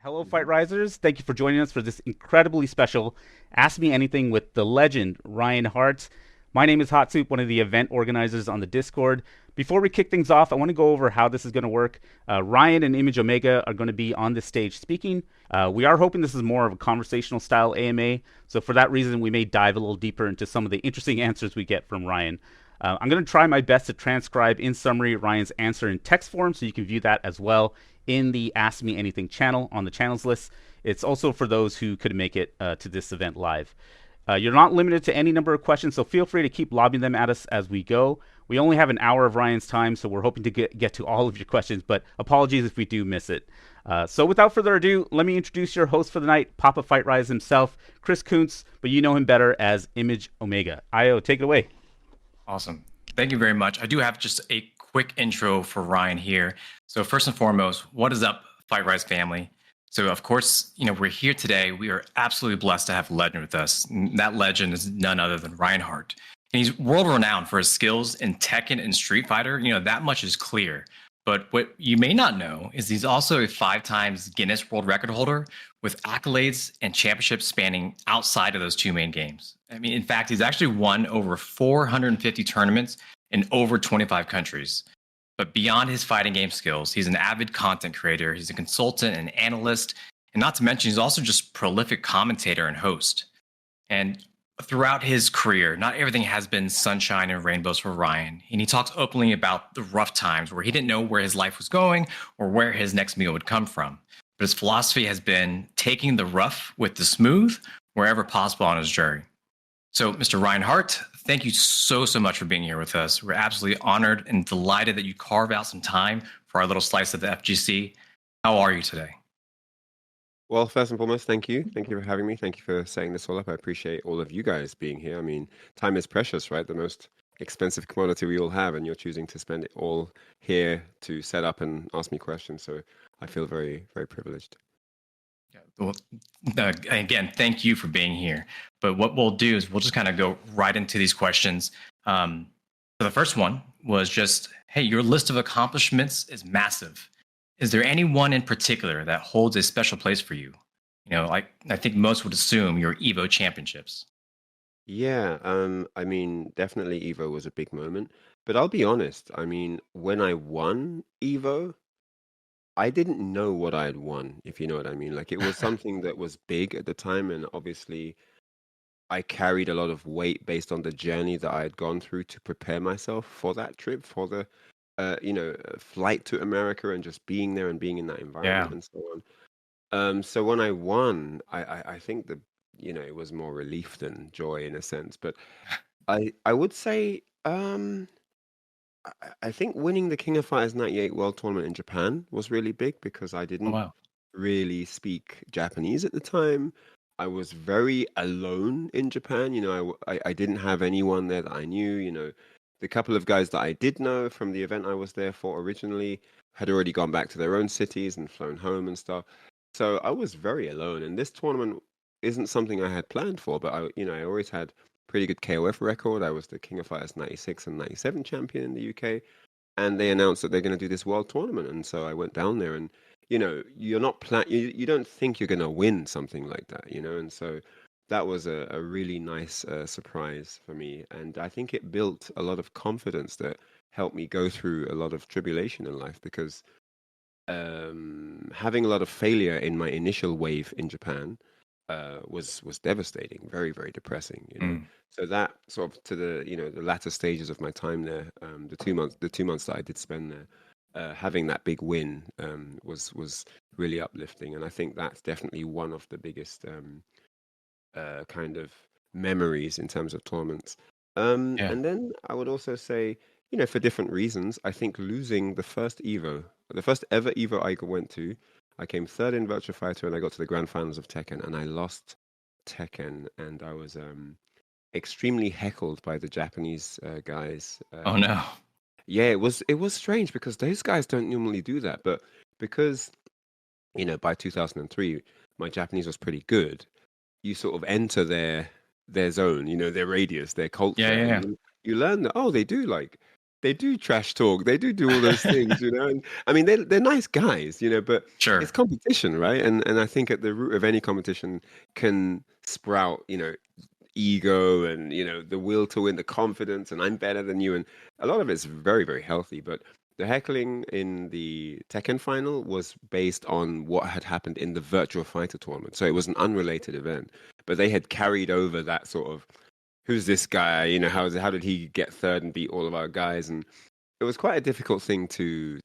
Hello, Fight Risers. Thank you for joining us for this incredibly special Ask Me Anything with the legend, Ryan Hart. My name is Hot Soup, one of the event organizers on the Discord. Before we kick things off, I want to go over how this is going to work. Ryan and Image Omega are going to be on the stage speaking. We are hoping this is more of a conversational style AMA, so for that reason, we may dive a little deeper into some of the interesting answers we get from Ryan. I'm going to try my best to transcribe in summary Ryan's answer in text form so you can view that as well in the Ask Me Anything channel on the channels list. It's also for those who couldn't make it to this event live. You're not limited to any number of questions, so feel free to keep lobbing them at us as we go. We only have an hour of Ryan's time, so we're hoping to get to all of your questions, but apologies if we do miss it. So without further ado, let me introduce your host for the night, Papa Fight Rise himself, Chris Kuntz, but you know him better as Image Omega. Io, take it away. Awesome. Thank you very much. I do have just a quick intro for Ryan here. So first and foremost, what is up, FightRise family? So of course, we're here today. We are absolutely blessed to have a legend with us. That legend is none other than Ryan Hart. And he's world renowned for his skills in Tekken and Street Fighter. That much is clear. But what you may not know is he's also a 5 times Guinness World Record holder with accolades and championships spanning outside of those 2 main games. I mean, in fact, he's actually won over 450 tournaments in over 25 countries. But beyond his fighting game skills, he's an avid content creator. He's a consultant and analyst. And not to mention, he's also just prolific commentator and host. And throughout his career, not everything has been sunshine and rainbows for Ryan. And he talks openly about the rough times where he didn't know where his life was going or where his next meal would come from. But his philosophy has been taking the rough with the smooth wherever possible on his journey. So, Mr. Ryan Hart, thank you so much for being here with us. We're absolutely honored and delighted that you carve out some time for our little slice of the FGC. How are you today? Well, first and foremost, thank you. Thank you for having me. Thank you for setting this all up. I appreciate all of you guys being here. I mean, time is precious, right? The most expensive commodity we all have, and you're choosing to spend it all here to set up and ask me questions. So I feel very, very privileged. Yeah, well, again, thank you for being here. But what we'll do is we'll just kind of go right into these questions. So the first one was just, hey, your list of accomplishments is massive. Is there any one in particular that holds a special place for you? Like I think most would assume your Evo championships. Yeah, I mean, definitely Evo was a big moment. But I'll be honest, I mean, when I won Evo, I didn't know what I had won, if you know what I mean. Like it was something that was big at the time, and obviously I carried a lot of weight based on the journey that I had gone through to prepare myself for that trip, for the flight to America and just being there and being in that Yeah. environment and so on. So when I won, I think that it was more relief than joy in a sense. But I would say I think winning the King of Fighters 98 World Tournament in Japan was really big because I Oh, didn't wow. really speak Japanese at the time. I was very alone in Japan. I didn't have anyone there that I knew. The couple of guys that I did know from the event I was there for originally had already gone back to their own cities and flown home and stuff. So I was very alone. And this tournament isn't something I had planned for, but I always had pretty good KOF record. I was the King of Fighters 96 and 97 champion in the UK. And they announced that they're going to do this world tournament. And so I went down there and you're not you don't think you're going to win something like that, and so that was a really nice surprise for me, and I think it built a lot of confidence that helped me go through a lot of tribulation in life because having a lot of failure in my initial wave in Japan was devastating, very, very depressing. So that sort of to the latter stages of my time there, the 2 months that I did spend there, having that big win was really uplifting, and I think that's definitely one of the biggest kind of memories in terms of tournaments. Yeah. And then I would also say, for different reasons, I think losing the first ever Evo I went to, I came third in Virtua Fighter, and I got to the grand finals of Tekken, and I lost Tekken, and I was extremely heckled by the Japanese guys. Oh, no. Yeah, it was strange because those guys don't normally do that, but because by 2003 my Japanese was pretty good, you sort of enter their zone, their radius, their Yeah, culture, yeah, and yeah. you learn that they do like they do trash talk. They do all those things, you know. And I mean, they're nice guys, you know, but it's Sure. competition, right? And I think at the root of any competition can sprout, you know, ego and you know the will to win, the confidence, and I'm better than you, and a lot of it's very very healthy. But the heckling in the Tekken final was based on what had happened in the virtual fighter tournament, so it was an unrelated event, but they had carried over that sort of who's this guy, you know, how did he get third and beat all of our guys, and it was quite a difficult thing to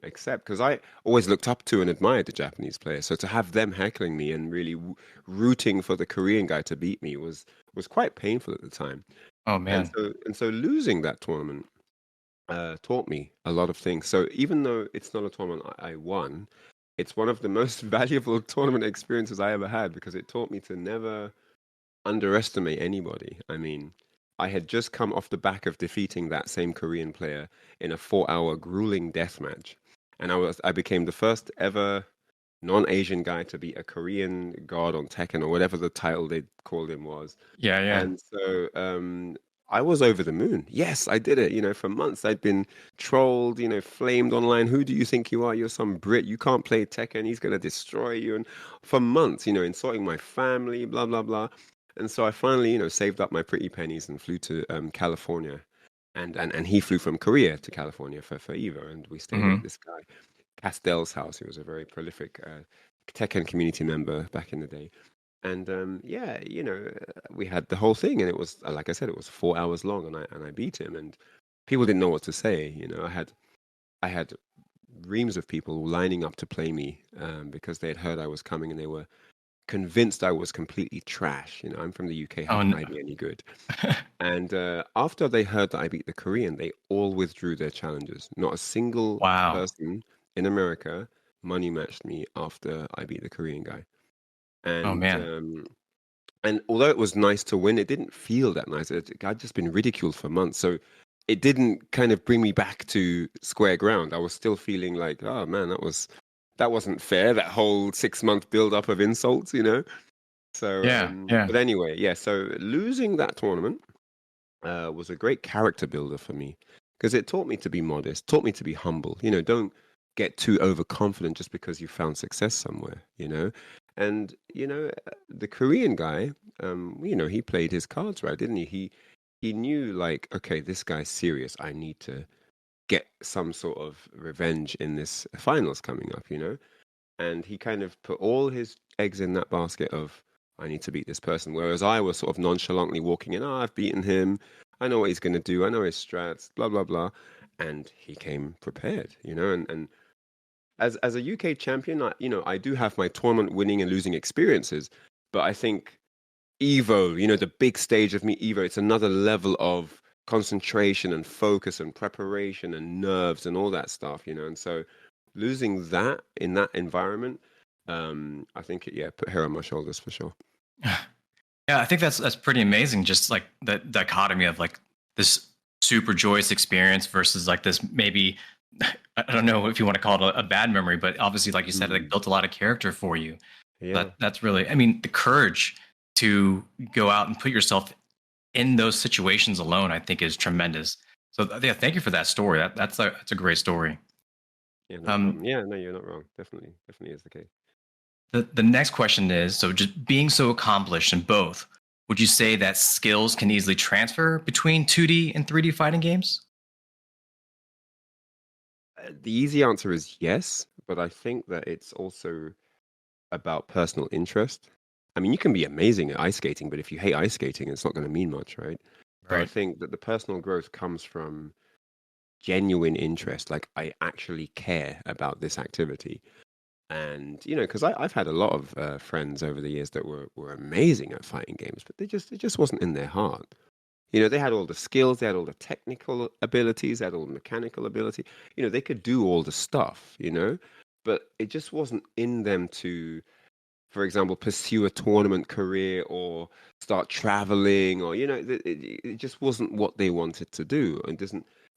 accept because I always looked up to and admired the Japanese players. So to have them heckling me and really rooting for the Korean guy to beat me was quite painful at the time. Oh And man. so losing that tournament taught me a lot of things. So even though it's not a tournament I won, it's one of the most valuable tournament experiences I ever had because it taught me to never underestimate anybody. I mean, I had just come off the back of defeating that same Korean player in a 4-hour grueling death match. And I became the first ever non-Asian guy to beat a Korean god on Tekken or whatever the title they called him was. Yeah, yeah. And so I was over the moon. Yes, I did it. You know, for months I'd been trolled, you know, flamed online. Who do you think you are? You're some Brit. You can't play Tekken. He's going to destroy you. And for months, you know, insulting my family, blah, blah, blah. And so I finally, you know, saved up my pretty pennies and flew to California. And he flew from Korea to California for EVO. And we stayed at Hmm. this guy, Castell's house. He was a very prolific Tekken community member back in the day. And yeah, you know, we had the whole thing, and it was like I said, it was 4 hours long, and I beat him, and people didn't know what to say. You know, I had reams of people lining up to play me because they had heard I was coming, and they were convinced I was completely trash. You know, I'm from the UK. How Oh, can I be any good? And after they heard that I beat the Korean, they all withdrew their challenges. Not a single wow. person in America money matched me after I beat the Korean guy. Oh And man. um, and although it was nice to win, it didn't feel that nice. I'd just been ridiculed for months, so it didn't kind of bring me back to square ground. I was still feeling like, oh man, that wasn't fair. That whole 6 month build up of insults, you know. So, Yeah, yeah. but anyway, yeah. So losing that tournament was a great character builder for me because it taught me to be modest, taught me to be humble. You know, don't get too overconfident just because you found success somewhere. You know, and you know the Korean guy, you know, he played his cards right, didn't he? He knew like, okay, this guy's serious. I need to get some sort of revenge in this finals coming up. You know, and he kind of put all his eggs in that basket of I need to beat this person. Whereas I was sort of nonchalantly walking in, oh, I've beaten him. I know what he's going to do. I know his strats, blah, blah, blah. And he came prepared, you know. And as a UK champion, you know, I do have my tournament winning and losing experiences. But I think Evo, you know, the big stage of me, Evo, it's another level of concentration and focus and preparation and nerves and all that stuff, you know. And so losing that in that environment, I think it, yeah, put hair on my shoulders for sure. Yeah, I think that's pretty amazing. Just like the dichotomy of like this super joyous experience versus like this maybe I don't know if you want to call it a bad memory, but obviously, like you said, it Mm, like built a lot of character for you. yeah. That's really, I mean, the courage to go out and put yourself in those situations alone, I think, is tremendous. So yeah, thank you for that story. That's a great story. Yeah, no Um, problem. Yeah, no, you're not wrong. Definitely, definitely is the case. the next question is, so just being so accomplished in both, would you say that skills can easily transfer between 2D and 3D fighting games? The easy answer is yes, but I think that it's also about personal interest. I mean, you can be amazing at ice skating, but if you hate ice skating, it's not going to mean much, right? So I Right. think that the personal growth comes from genuine interest. Like, I actually care about this activity. And, you know, because I've had a lot of friends over the years that were amazing at fighting games, but it just wasn't in their heart. You know, they had all the skills, they had all the technical abilities, they had all the mechanical ability. You know, they could do all the stuff, you know, but it just wasn't in them to, for example, pursue a tournament career or start traveling or, you know, it just wasn't what they wanted to do. And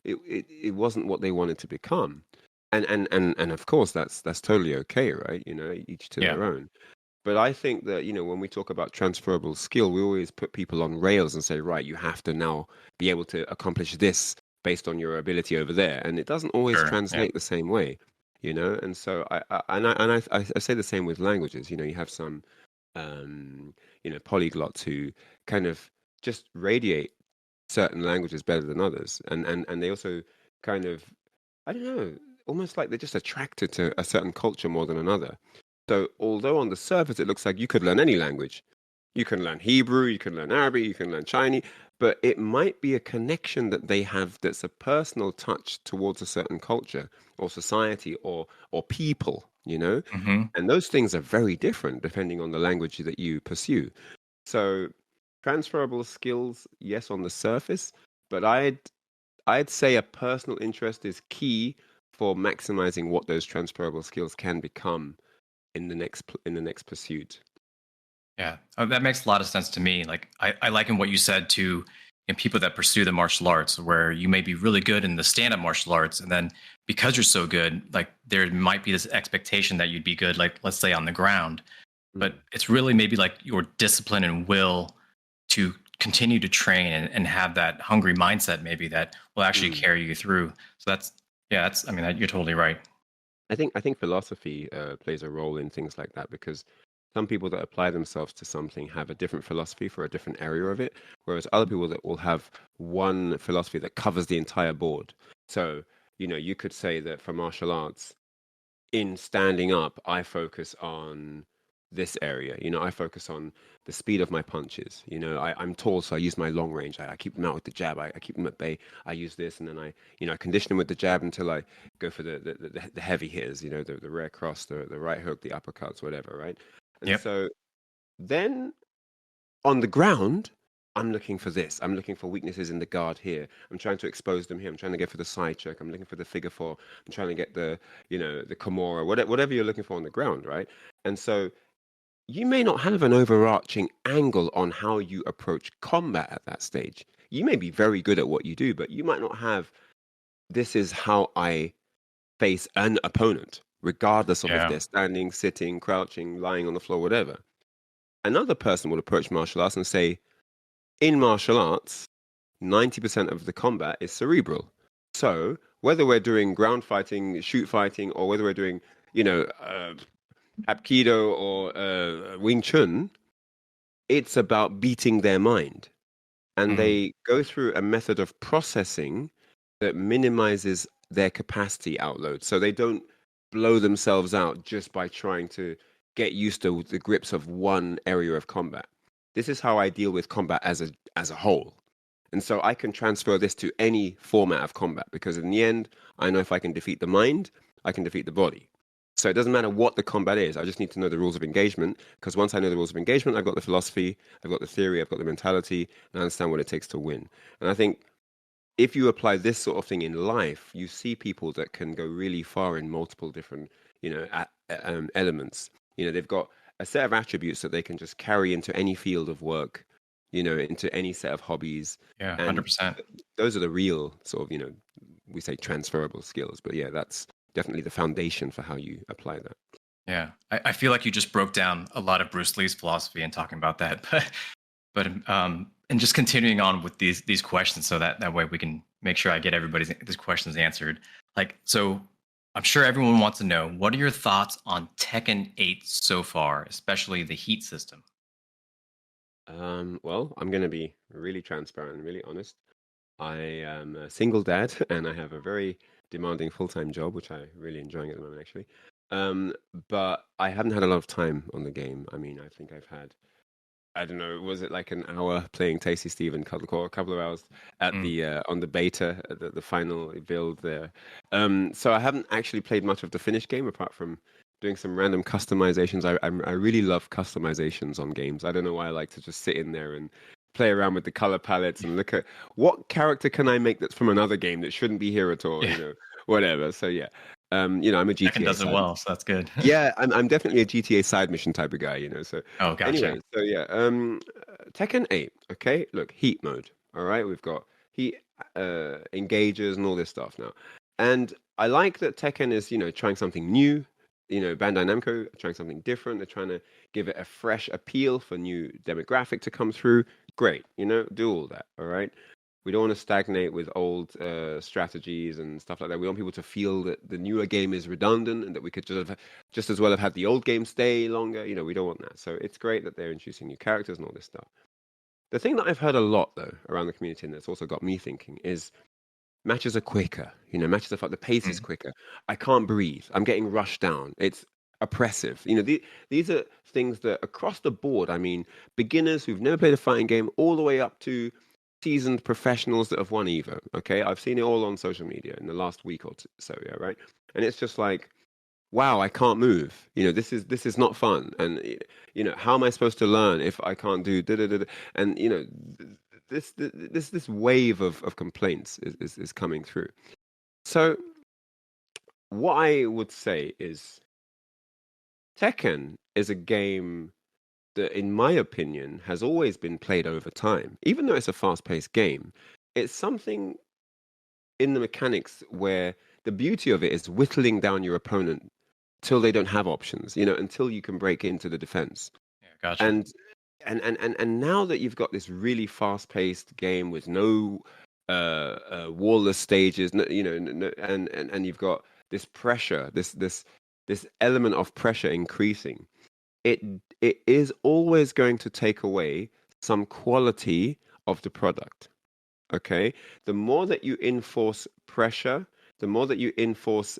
it wasn't what they wanted to become. And of course, that's totally okay, right? You know, each to Yeah. their own. But I think that, you know, when we talk about transferable skill, we always put people on rails and say, right, you have to now be able to accomplish this based on your ability over there, and it doesn't always Sure. Yeah. translate the same way, you know. And so I say the same with languages. You know, you have some polyglots who kind of just radiate certain languages better than others, and they also kind of, I don't know, almost like they're just attracted to a certain culture more than another. So although on the surface it looks like you could learn any language, you can learn Hebrew, you can learn Arabic, you can learn Chinese, but it might be a connection that they have that's a personal touch towards a certain culture or society or people, you know? Hmm. And those things are very different depending on the language that you pursue. So transferable skills, yes, on the surface, but I'd say a personal interest is key for maximizing what those transferable skills can become in the next pursuit. Yeah, that makes a lot of sense to me. Like, I liken what you said to people that pursue the martial arts, where you may be really good in the stand-up martial arts, and then because you're so good, like there might be this expectation that you'd be good, like let's say on the ground, but Mm, it's really maybe like your discipline and will to continue to train and have that hungry mindset, maybe that will actually mm. carry you through. So that's yeah, that's I mean you're totally right. I think philosophy plays a role in things like that because some people that apply themselves to something have a different philosophy for a different area of it, whereas other people that will have one philosophy that covers the entire board. So, you know, you could say that for martial arts, in standing up, I focus on this area. You know, I focus on the speed of my punches. You know, I'm tall, so I use my long range. I keep them out with the jab. I keep them at bay. I use this, and then I condition them with the jab until I go for the heavy hitters. You know, the rear cross, the right hook, the uppercuts, whatever. Right. And Yep. so then on the ground, I'm looking for this. I'm looking for weaknesses in the guard here. I'm trying to expose them here. I'm trying to get for the side check. I'm looking for the figure four. I'm trying to get the Kimura, whatever you're looking for on the ground, right? And so you may not have an overarching angle on how you approach combat at that stage. You may be very good at what you do, but you might not have, this is how I face an opponent, regardless of if Yeah. they're standing, sitting, crouching, lying on the floor, whatever. Another person will approach martial arts and say, in martial arts, 90% of the combat is cerebral. So whether we're doing ground fighting, shoot fighting, or whether we're doing, you know, Hapkido or Wing Chun, it's about beating their mind. And Mhm. they go through a method of processing that minimizes their capacity outload. So they don't blow themselves out just by trying to get used to the grips of one area of combat. This is how I deal with combat as a whole. And so I can transfer this to any format of combat because in the end, I know if I can defeat the mind, I can defeat the body. So it doesn't matter what the combat is. I just need to know the rules of engagement because once I know the rules of engagement, I've got the philosophy, I've got the theory, I've got the mentality, and I understand what it takes to win. And I think if you apply this sort of thing in life, you see people that can go really far in multiple different, elements. You know, they've got a set of attributes that they can just carry into any field of work, you know, into any set of hobbies, Yeah, and 100%. those are the real sort of, we say transferable skills. But yeah, that's definitely the foundation for how you apply that. Yeah, I feel like you just broke down a lot of Bruce Lee's philosophy and talking about that, but and just continuing on with these questions, so that way we can make sure I get everybody's these questions answered. Like, so I'm sure everyone wants to know what are your thoughts on Tekken 8 so far, especially the heat system. Well, I'm going to be really transparent and really honest. I am a single dad and I have a very demanding full-time job, which I really enjoying at the moment, actually. Um, but I haven't had a lot of time on the game. I mean, I think I've had, I don't know, was it like an hour playing Tasty Steve and or a couple of hours at Mm, the on the beta, the final build there. So I haven't actually played much of the finished game apart from doing some random customizations. I really love customizations on games. I don't know why I like to just sit in there and play around with the color palettes and look at what character can I make that's from another game that shouldn't be here at all, yeah, whatever. So yeah, I'm a Tekken GTA does it side. well, so that's good. Yeah, I'm definitely a GTA side mission type of guy. So Oh, gotcha. anyway, so yeah, Tekken 8. Okay, look, heat mode. All right, we've got heat engagers and all this stuff now, and I like that Tekken is trying something new. Bandai Namco are trying something different. They're trying to give it a fresh appeal for new demographic to come through. Great, do all that. All right. We don't want to stagnate with old strategies and stuff like that. We want people to feel that the newer game is redundant and that we could just as well have had the old game stay longer. We don't want that. So it's great that they're introducing new characters and all this stuff. The thing that I've heard a lot though around the community, and that's also got me thinking, is matches are quicker. Matches are the pace is Mm. quicker. I can't breathe. I'm getting rushed down. It's oppressive. These are things that across the board. I mean, beginners who've never played a fighting game, all the way up to seasoned professionals that have won Evo. Okay, I've seen it all on social media in the last week or so. Yeah, right. And it's just like, wow, I can't move. This is not fun. And how am I supposed to learn if I can't do da da da? And this wave of complaints is coming through. So what I would say is Tekken is a game that, in my opinion, has always been played over time. Even though it's a fast-paced game, it's something in the mechanics where the beauty of it is whittling down your opponent till they don't have options, until you can break into the defense. Yeah, gotcha. And now that you've got this really fast-paced game with no wallless stages, and you've got this pressure, this element of pressure increasing, it it is always going to take away some quality of the product. Okay, the more that you enforce pressure, the more that you enforce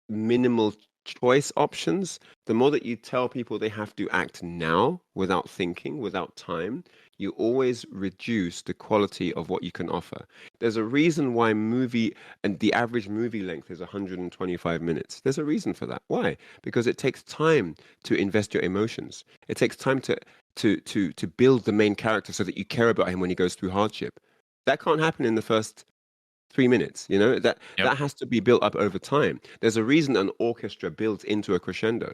minimal choice options, the more that you tell people they have to act now without thinking, without time, you always reduce the quality of what you can offer. There's a reason why the average movie length is 125 minutes. There's a reason for that. Why? Because it takes time to invest your emotions. It takes time to build the main character so that you care about him when he goes through hardship. That can't happen in the first 3 minutes. That Yep. has to be built up over time. There's a reason an orchestra builds into a crescendo.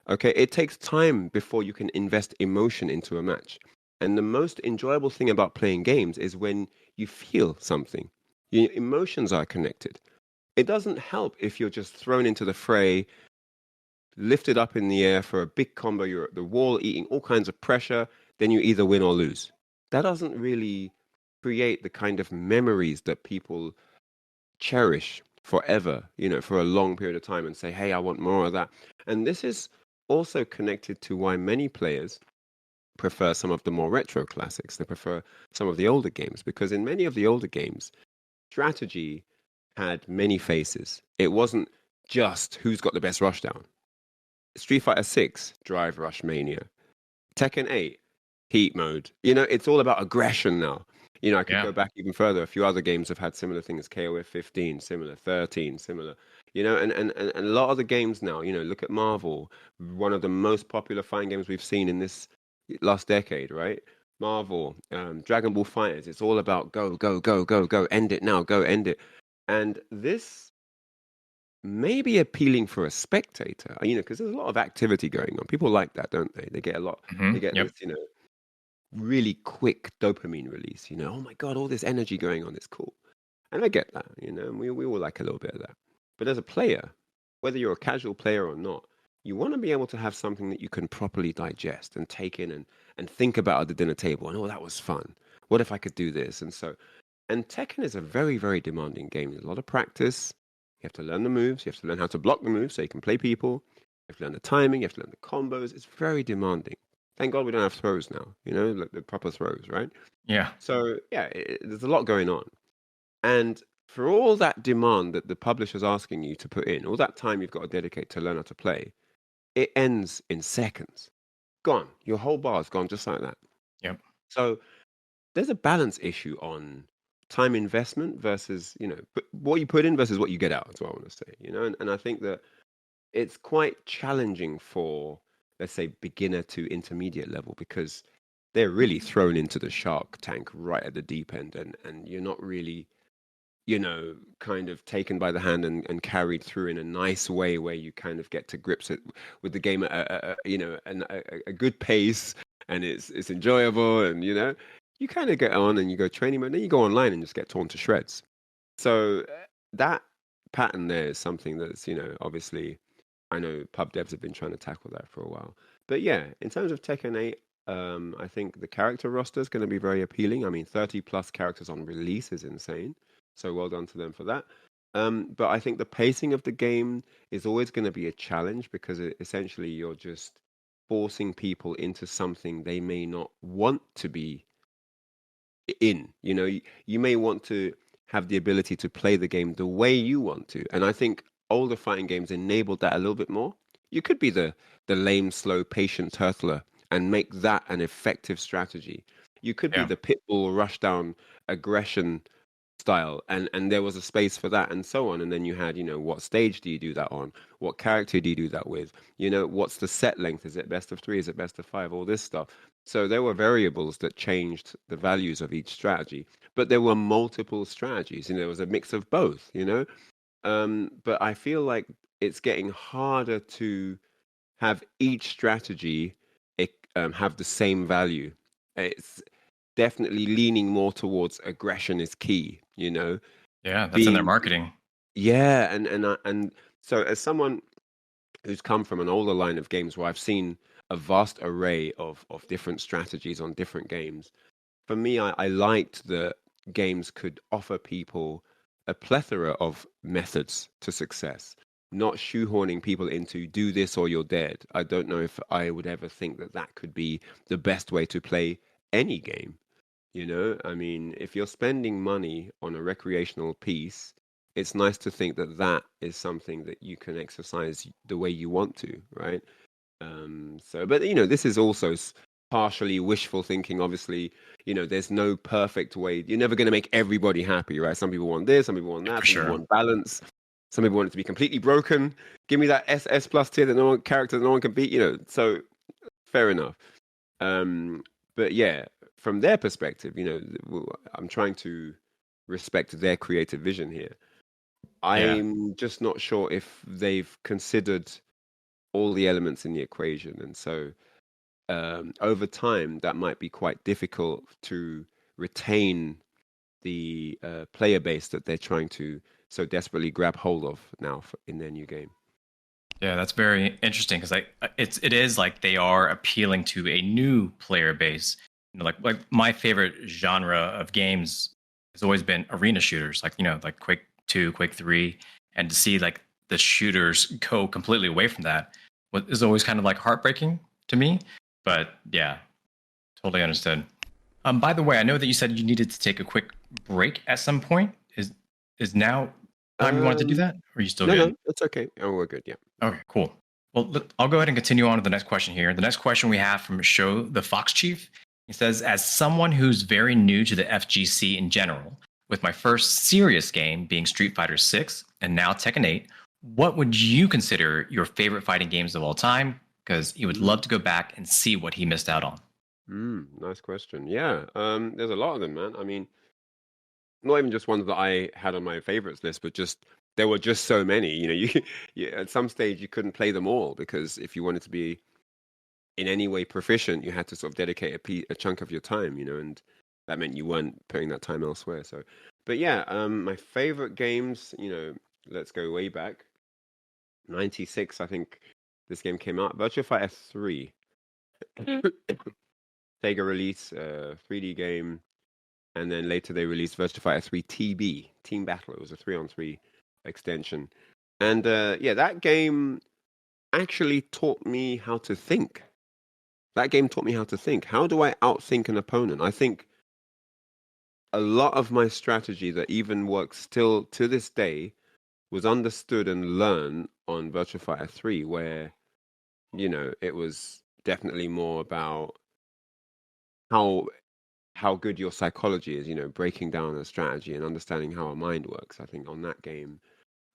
Okay, it takes time before you can invest emotion into a match. And the most enjoyable thing about playing games is when you feel something. Your emotions are connected. It doesn't help if you're just thrown into the fray, lifted up in the air for a big combo, you're at the wall eating all kinds of pressure, then you either win or lose. That doesn't really create the kind of memories that people cherish forever, for a long period of time and say, hey, I want more of that. And this is also connected to why many players prefer some of the more retro classics. They prefer some of the older games because in many of the older games, strategy had many faces. It wasn't just who's got the best rushdown. Street Fighter 6, Drive Rush Mania. Tekken 8, Heat Mode. It's all about aggression now. I could Yeah. go back even further. A few other games have had similar things. KOF 15, similar. 13, similar. And a lot of the games now, look at Marvel, one of the most popular fighting games we've seen in this last decade, right? Marvel, Dragon Ball Fighters. It's all about go, go, go, go, go. End it now. Go, end it. And this may be appealing for a spectator, because there's a lot of activity going on. People like that, don't they? They get a lot. They get Yep. this, really quick dopamine release. Oh my God, all this energy going on. It's cool. And I get that, and we all like a little bit of that. But as a player, whether you're a casual player or not, you want to be able to have something that you can properly digest and take in and think about at the dinner table. And, oh, that was fun. What if I could do this? And Tekken is a very, very demanding game. There's a lot of practice. You have to learn the moves. You have to learn how to block the moves so you can play people. You have to learn the timing. You have to learn the combos. It's very demanding. Thank God we don't have throws now, like the proper throws, right? Yeah. So, yeah, there's a lot going on. And for all that demand that the publisher's asking you to put in, all that time you've got to dedicate to learn how to play, it ends in seconds. Gone. Your whole bar's gone just like that. Yep. So there's a balance issue on time investment versus, what you put in versus what you get out, is what I want to say, and I think that it's quite challenging for, let's say, beginner to intermediate level because they're really thrown into the shark tank right at the deep end and you're not really, kind of taken by the hand and carried through in a nice way where you kind of get to grips with the game at a good pace and it's enjoyable and you kind of get on and you go training mode, then you go online and just get torn to shreds. So that pattern there is something that's obviously I know pub devs have been trying to tackle that for a while. But yeah, in terms of Tekken 8, I think the character roster is going to be very appealing. I mean, 30 plus characters on release is insane. So well done to them for that. But I think the pacing of the game is always going to be a challenge because essentially you're just forcing people into something they may not want to be in. You may want to have the ability to play the game the way you want to. And I think older fighting games enabled that a little bit more. You could be the lame, slow, patient turtler and make that an effective strategy. You could be Yeah. the pitbull rush down aggression style, and there was a space for that, and so on. And then you had, what stage do you do that on? What character do you do that with? What's the set length? Is it best of 3? Is it best of 5? All this stuff. So there were variables that changed the values of each strategy, but there were multiple strategies, and there was a mix of both. But I feel like it's getting harder to have each strategy have the same value. It's definitely leaning more towards aggression is key. Yeah, that's in their Being marketing. Yeah, and so as someone who's come from an older line of games where I've seen a vast array of different strategies on different games, for me, I liked that games could offer people a plethora of methods to success, not shoehorning people into do this or you're dead. I don't know if I would ever think that that could be the best way to play any game. I mean, if you're spending money on a recreational piece, it's nice to think that that is something that you can exercise the way you want to, right? But this is also partially wishful thinking. Obviously, there's no perfect way. You're never going to make everybody happy, right? Some people want this, some people want Yeah, that, for some people sure. want balance, some people want it to be completely broken. Give me that SS plus tier that no one character that no one can beat. So fair enough. Um, but yeah, from their perspective, I'm trying to respect their creative vision here. Yeah. I'm just not sure if they've considered all the elements in the equation, and so over time, that might be quite difficult to retain the player base that they're trying to so desperately grab hold of now in their new game. Yeah, that's very interesting because it is like they are appealing to a new player base. Like my favorite genre of games has always been arena shooters, like Quake 2, Quake 3, and to see like the shooters go completely away from that is always kind of like heartbreaking to me. But yeah, totally understood. By the way, I know that you said you needed to take a quick break at some point. Is now time you wanted to do Um, that? Or are you still no, good? no, it's okay. Oh, we're good. Yeah. Okay, cool. Well, I'll go ahead and continue on to the next question here. The next question we have from Show the Fox Chief. He says, as someone who's very new to the FGC in general, with my first serious game being Street Fighter 6 and now Tekken 8, what would you consider your favorite fighting games of all time? Because he would love to go back and see what he missed out on. Nice question. Yeah. There's a lot of them, man. I mean, not even just ones that I had on my favorites list, but just there were just so many. You at some stage you couldn't play them all because if you wanted to be in any way proficient, you had to sort of dedicate a chunk of your time, and that meant you weren't putting that time elsewhere. So, but yeah, my favorite games, let's go way back. 96, I think this game came out. Virtua Fighter 3. Sega release, 3D game. And then later they released Virtua Fighter 3 TB, Team Battle. It was a 3-on-3 extension. And yeah, that game actually taught me how to think. That game taught me how to think. How do I outthink an opponent? I think a lot of my strategy that even works still to this day was understood and learned on Virtua Fighter 3, where, it was definitely more about how good your psychology is, breaking down a strategy and understanding how a mind works. I think on that game,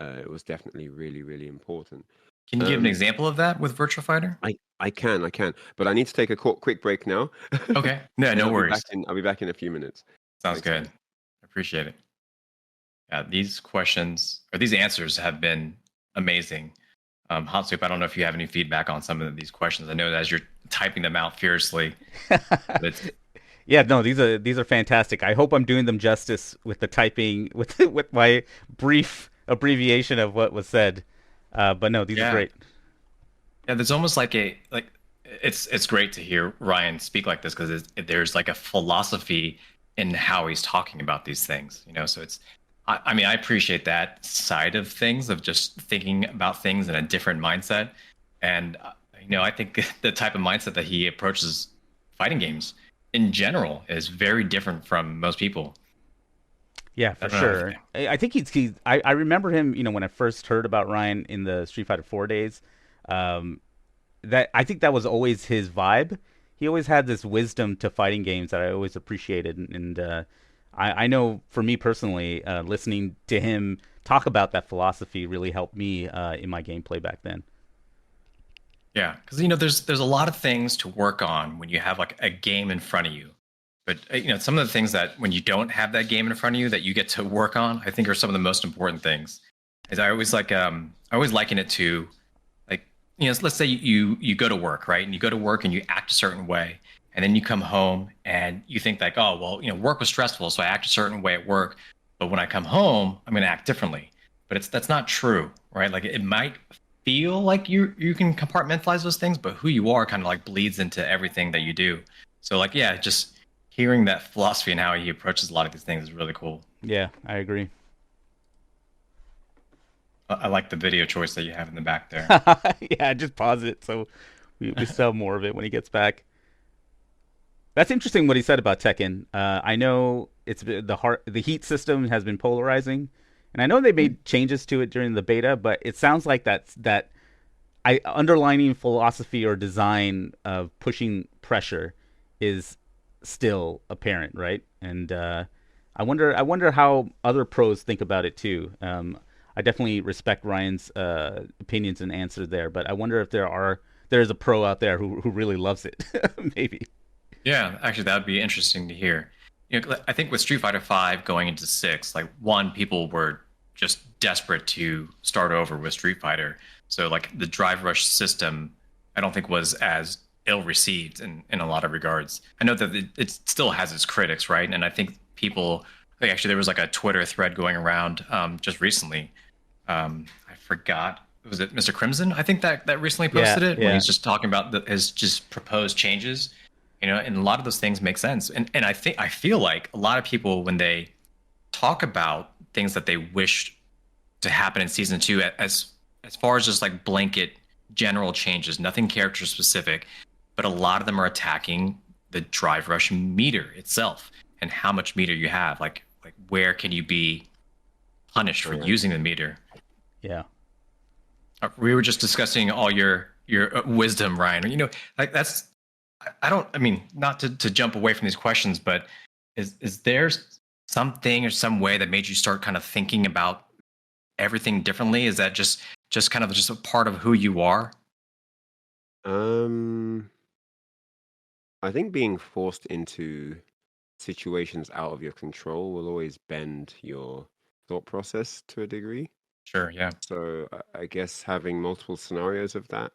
it was definitely really, really important. Can you give an example of that with Virtua Fighter? I can, but I need to take a quick break now. Okay. Yeah, And no worries. I'll be back in a few minutes. Sounds Thanks, good. man. Appreciate it. Yeah, these questions or these answers have been amazing. Hot Soup, I don't know if you have any feedback on some of these questions. I know that as you're typing them out fiercely, but Yeah, no, these are fantastic. I hope I'm doing them justice with the typing with my brief abbreviation of what was said. But no, these are yeah, great. yeah. There's almost like It's great to hear Ryan speak like this because there's like a philosophy in how he's talking about these things, you know. So I mean, I appreciate that side of things of just thinking about things in a different mindset, and you know, I think the type of mindset that he approaches fighting games in general is very different from most people. Yeah, I for don't know. sure. I think I remember him, when I first heard about Ryan in the Street Fighter 4 days. Um, that I think that was always his vibe. He always had this wisdom to fighting games that I always appreciated, and I know for me personally, listening to him talk about that philosophy really helped me in my gameplay back then. Yeah, because you know, there's a lot of things to work on when you have like a game in front of you. But you know, some of the things that when you don't have that game in front of you that you get to work on, I think are some of the most important things. Is I always liken it to like, you know, let's say you go to work, right? And you go to work and you act a certain way, and then you come home and you think like, oh well, you know, work was stressful, so I act a certain way at work, but when I come home, I'm going to act differently. But that's not true, right? Like it might feel like you can compartmentalize those things, but who you are kind of like bleeds into everything that you do. So like, yeah, just hearing that philosophy and how he approaches a lot of these things is really cool. Yeah, I agree. I like the video choice that you have in the back there. Yeah, just pause it so we sell more of it when he gets back. That's interesting what he said about Tekken. I know the heat system has been polarizing, and I know they made changes to it during the beta, but it sounds like that underlining philosophy or design of pushing pressure is still apparent, right? And I wonder how other pros think about it too. I definitely respect Ryan's opinions and answers there, but I wonder if there's a pro out there who really loves it, maybe. Yeah, actually, that would be interesting to hear. You know, I think with Street Fighter Five going into six, like one, people were just desperate to start over with Street Fighter. So like the drive rush system, I don't think was as ill received in a lot of regards. I know that it still has its critics, right? And I think people, like actually, there was like a Twitter thread going around just recently. I forgot. Was it Mr. Crimson? I think that recently Yeah, posted it when yeah, he's just talking about his just proposed changes, you know, and a lot of those things make sense. And I feel like a lot of people when they talk about things that they wish to happen in season two, as far as just like blanket general changes, nothing character specific, but a lot of them are attacking the drive rush meter itself and how much meter you have. Like where can you be punished for Correct. using the meter? yeah. We were just discussing all your wisdom, Ryan. You know, like that's I don't. I mean, not to jump away from these questions, but is there something or some way that made you start kind of thinking about everything differently? Is that just kind of just a part of who you are? Um, I think being forced into situations out of your control will always bend your thought process to a degree. Sure. Yeah. So I guess having multiple scenarios of that,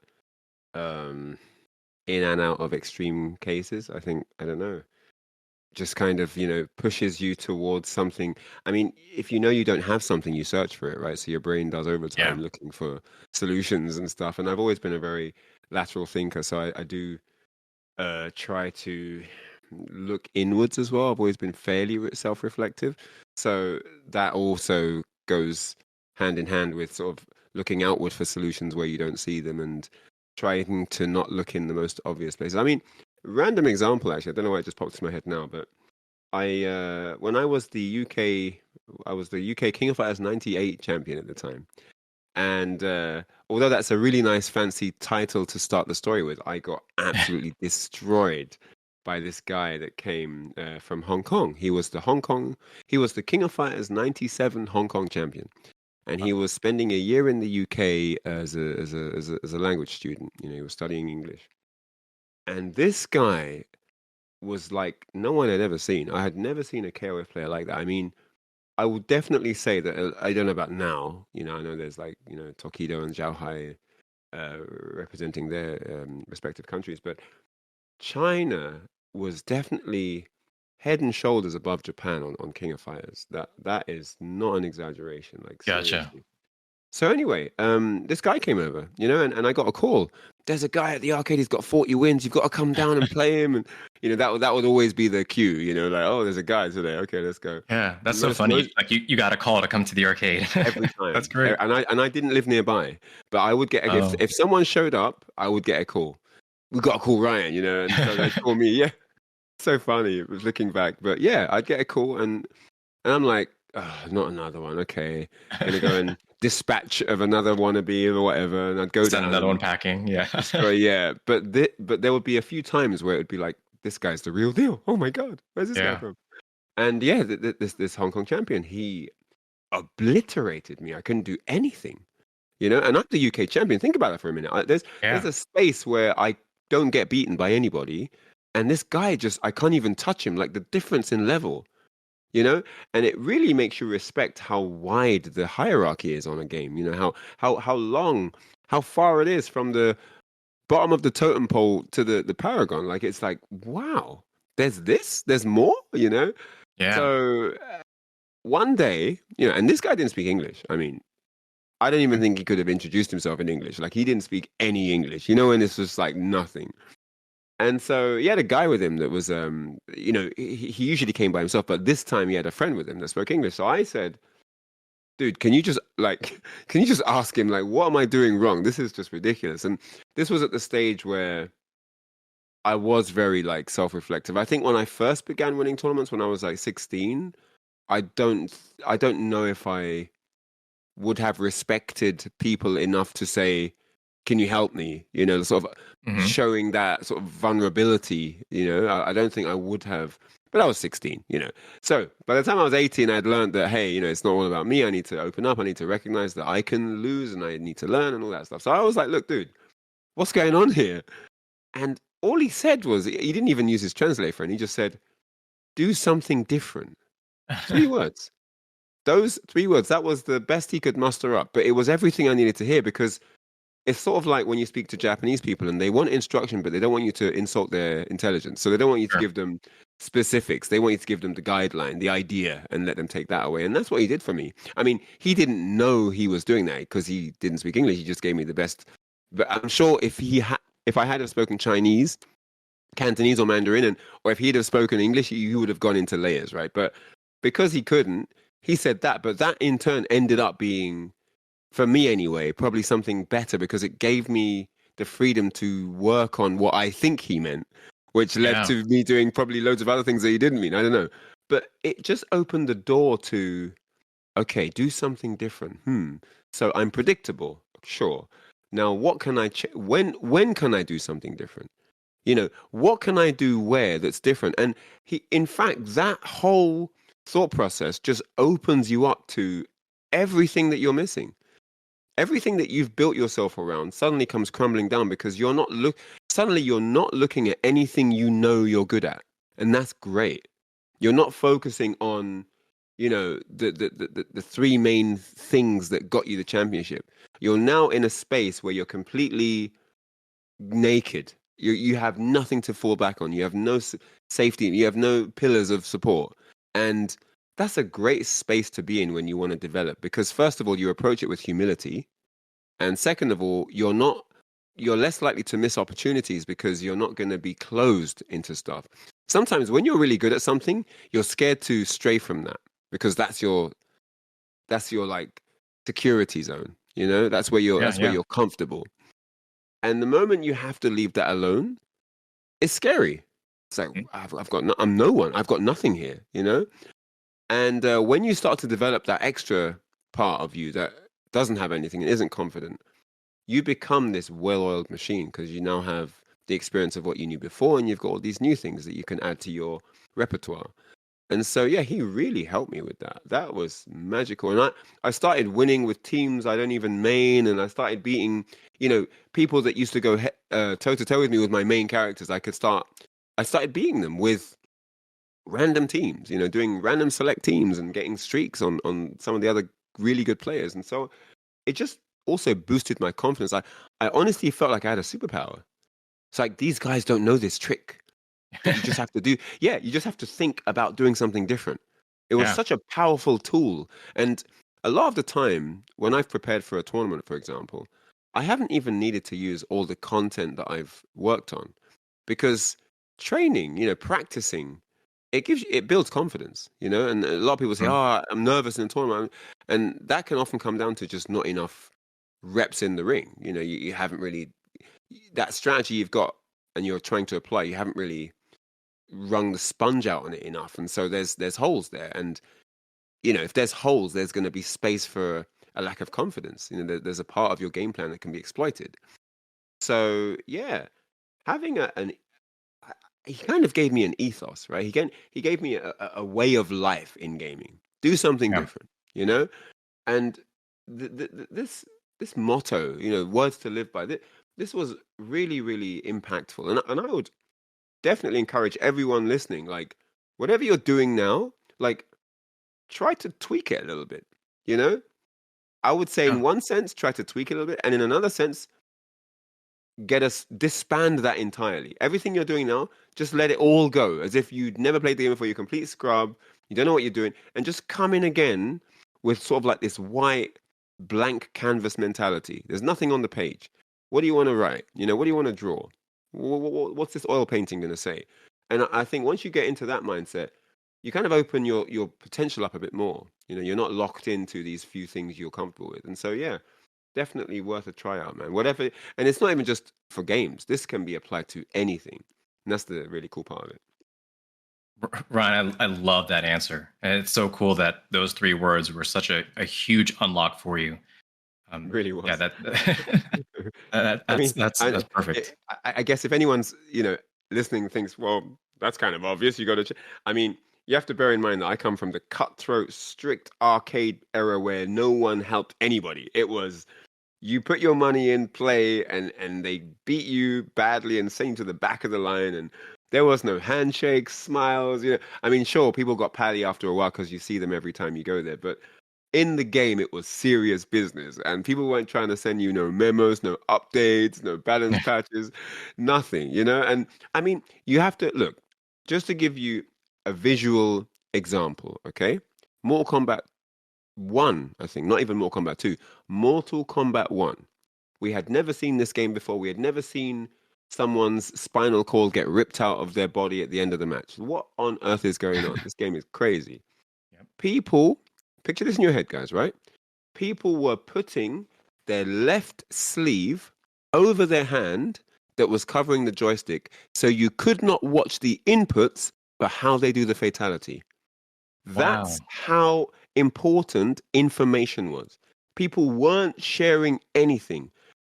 um, in and out of extreme cases, I think, I don't know, just kind of, pushes you towards something. I mean, if you know you don't have something, you search for it, right? So your brain does Yeah. overtime looking for solutions and stuff. And I've always been a very lateral thinker, so I do try to look inwards as well. I've always been fairly self-reflective, so that also goes hand in hand with sort of looking outward for solutions where you don't see them and trying to not look in the most obvious places. I mean, random example actually. I don't know why it just popped to my head now, but I when I was the UK, I was the UK King of Fighters '98 champion at the time. And although that's a really nice, fancy title to start the story with, I got absolutely destroyed by this guy that came from Hong Kong. He was the King of Fighters '97 Hong Kong champion, and he was spending a year in the UK as a language student. He was studying English, and this guy was like no one had ever seen. I had never seen a KOF player like that. I mean, I would definitely say that I don't know about now. I know there's like Tokido and Zhao representing their respective countries, but China was definitely head and shoulders above Japan on King of Fighters. That is not an exaggeration. Like Gotcha. seriously. So anyway, this guy came over, and I got a call. there's a guy at the arcade, he's got 40 wins, you've got to come down and play him. And, that would always be the cue, like, oh, there's a guy today. Okay, let's go. Yeah, that's And so funny. Like you got a call to come to the arcade. every time. That's great. And I didn't live nearby, but I would get, if someone showed up, I would get a call. We got to call Ryan, and so they'd call me. Yeah. So funny. It was looking back, but yeah, I'd get a call and I'm like, oh, not another one. Okay. Gonna go and dispatch of another wannabe or whatever. And I'd go Send down. another one packing. Yeah. So yeah, but there would be a few times where it would be like, this guy's the real deal. Oh my God, where's this guy from? And yeah, this Hong Kong champion, he obliterated me. I couldn't do anything, and I'm the UK champion. Think about that for a minute. There's a space where I don't get beaten by anybody. And this guy I can't even touch him. Like the difference in level, and it really makes you respect how wide the hierarchy is on a game. How long, how far it is from the bottom of the totem pole to the paragon. Like, it's like, wow, there's more, Yeah. So one day, and this guy didn't speak English. I mean, I don't even think he could have introduced himself in English. Like, he didn't speak any English, and it's just like nothing. And so he had a guy with him that was, he usually came by himself, but this time he had a friend with him that spoke English. So I said, dude, can you just ask him, like, what am I doing wrong? This is just ridiculous. And this was at the stage where I was very, like, self-reflective. I think when I first began winning tournaments when I was like 16, I don't know if I would have respected people enough to say, can you help me? Sort of showing that sort of vulnerability, I don't think I would have, but I was 16, So by the time I was 18, I'd learned that, hey, it's not all about me. I need to open up. I need to recognize that I can lose and I need to learn and all that stuff. So I was like, look, dude, what's going on here? And all he said was, he didn't even use his translator friend. He just said, do something different. 3 words. Those 3 words, that was the best he could muster up. But it was everything I needed to hear, because it's sort of like when you speak to Japanese people and they want instruction, but they don't want you to insult their intelligence. So they don't want you to give them specifics. They want you to give them the guideline, the idea, and let them take that away. And that's what he did for me. I mean, he didn't know he was doing that because he didn't speak English. He just gave me the best. But I'm sure if I had have spoken Chinese, Cantonese, or Mandarin, or if he'd have spoken English, he would have gone into layers, right? But because he couldn't, he said that. But that in turn ended up being, for me anyway, probably something better, because it gave me the freedom to work on what I think he meant, which led to me doing probably loads of other things that he didn't mean. I don't know. But it just opened the door to, okay, do something different. So I'm predictable. Sure. Now, what can I when can I do something different? What can I do where that's different? And in fact, that whole thought process just opens you up to everything that you're missing. Everything that you've built yourself around suddenly comes crumbling down, because you're not looking at anything you're good at. And that's great. You're not focusing on, the 3 main things that got you the championship. You're now in a space where you're completely naked. You have nothing to fall back on. You have no safety. You have no pillars of support. And that's a great space to be in when you want to develop, because first of all, you approach it with humility. And second of all, you're less likely to miss opportunities because you're not going to be closed into stuff. Sometimes when you're really good at something, you're scared to stray from that, because that's your like security zone. That's where where you're comfortable. And the moment you have to leave that alone, it's scary. It's like, I'm no one. I've got nothing here, And when you start to develop that extra part of you that doesn't have anything and isn't confident, you become this well-oiled machine, because you now have the experience of what you knew before, and you've got all these new things that you can add to your repertoire. And so, yeah, he really helped me with that. That was magical. And I started winning with teams I don't even main, and I started beating, people that used to go toe-to-toe with me with my main characters. I started beating them with random teams, doing random select teams and getting streaks on some of the other really good players. And so it just also boosted my confidence. I honestly felt like I had a superpower. It's like, these guys don't know this trick that you just have to do. Yeah, you just have to think about doing something different. It was such a powerful tool. And a lot of the time when I've prepared for a tournament, for example, I haven't even needed to use all the content that I've worked on, because training, practicing, it builds confidence, and a lot of people say, Mm. oh, I'm nervous in a tournament, and that can often come down to just not enough reps in the ring. You haven't really, that strategy you've got and you're trying to apply, you haven't really wrung the sponge out on it enough, and so there's holes there. And if there's holes, there's going to be space for a lack of confidence. There's a part of your game plan that can be exploited. So yeah, having he kind of gave me an ethos, right? He gave me a way of life in gaming. Do something Yeah. different, and this motto, words to live by. This was really, really impactful, and I would definitely encourage everyone listening, like, whatever you're doing now, like, try to tweak it a little bit. I would say, Yeah. in one sense, try to tweak it a little bit, and in another sense, disband that entirely. Everything you're doing now, just let it all go, as if you'd never played the game before. You complete scrub, you don't know what you're doing, and just come in again with sort of like this white blank canvas mentality. There's nothing on the page. What do you want to write? What do you want to draw? What's this oil painting going to say? And I think once you get into that mindset, you kind of open your potential up a bit more. You're not locked into these few things you're comfortable with. And so, yeah, definitely worth a try out, man. Whatever. And it's not even just for games. This can be applied to anything. And that's the really cool part of it. Ryan, I love that answer. And it's so cool that those 3 words were such a huge unlock for you. Really was. Yeah, I mean, that's perfect. I guess if anyone's, listening thinks, well, that's kind of obvious. You got to, I mean, you have to bear in mind that I come from the cutthroat, strict arcade era where no one helped anybody. It was, you put your money in, play, and they beat you badly and send you to the back of the line. And there was no handshakes, smiles. I mean, sure, people got pally after a while because you see them every time you go there. But in the game, it was serious business. And people weren't trying to send you no memos, no updates, no balance patches, nothing, And I mean, you have to look, just to give you a visual example, okay? Mortal Kombat 1, I think, not even Mortal Kombat 2, Mortal Kombat 1. We had never seen this game before. We had never seen someone's spinal cord get ripped out of their body at the end of the match. What on earth is going on? This game is crazy. Yep. People, picture this in your head, guys, right? People were putting their left sleeve over their hand that was covering the joystick, so you could not watch the inputs for how they do the fatality. That's how important information was. People weren't sharing anything.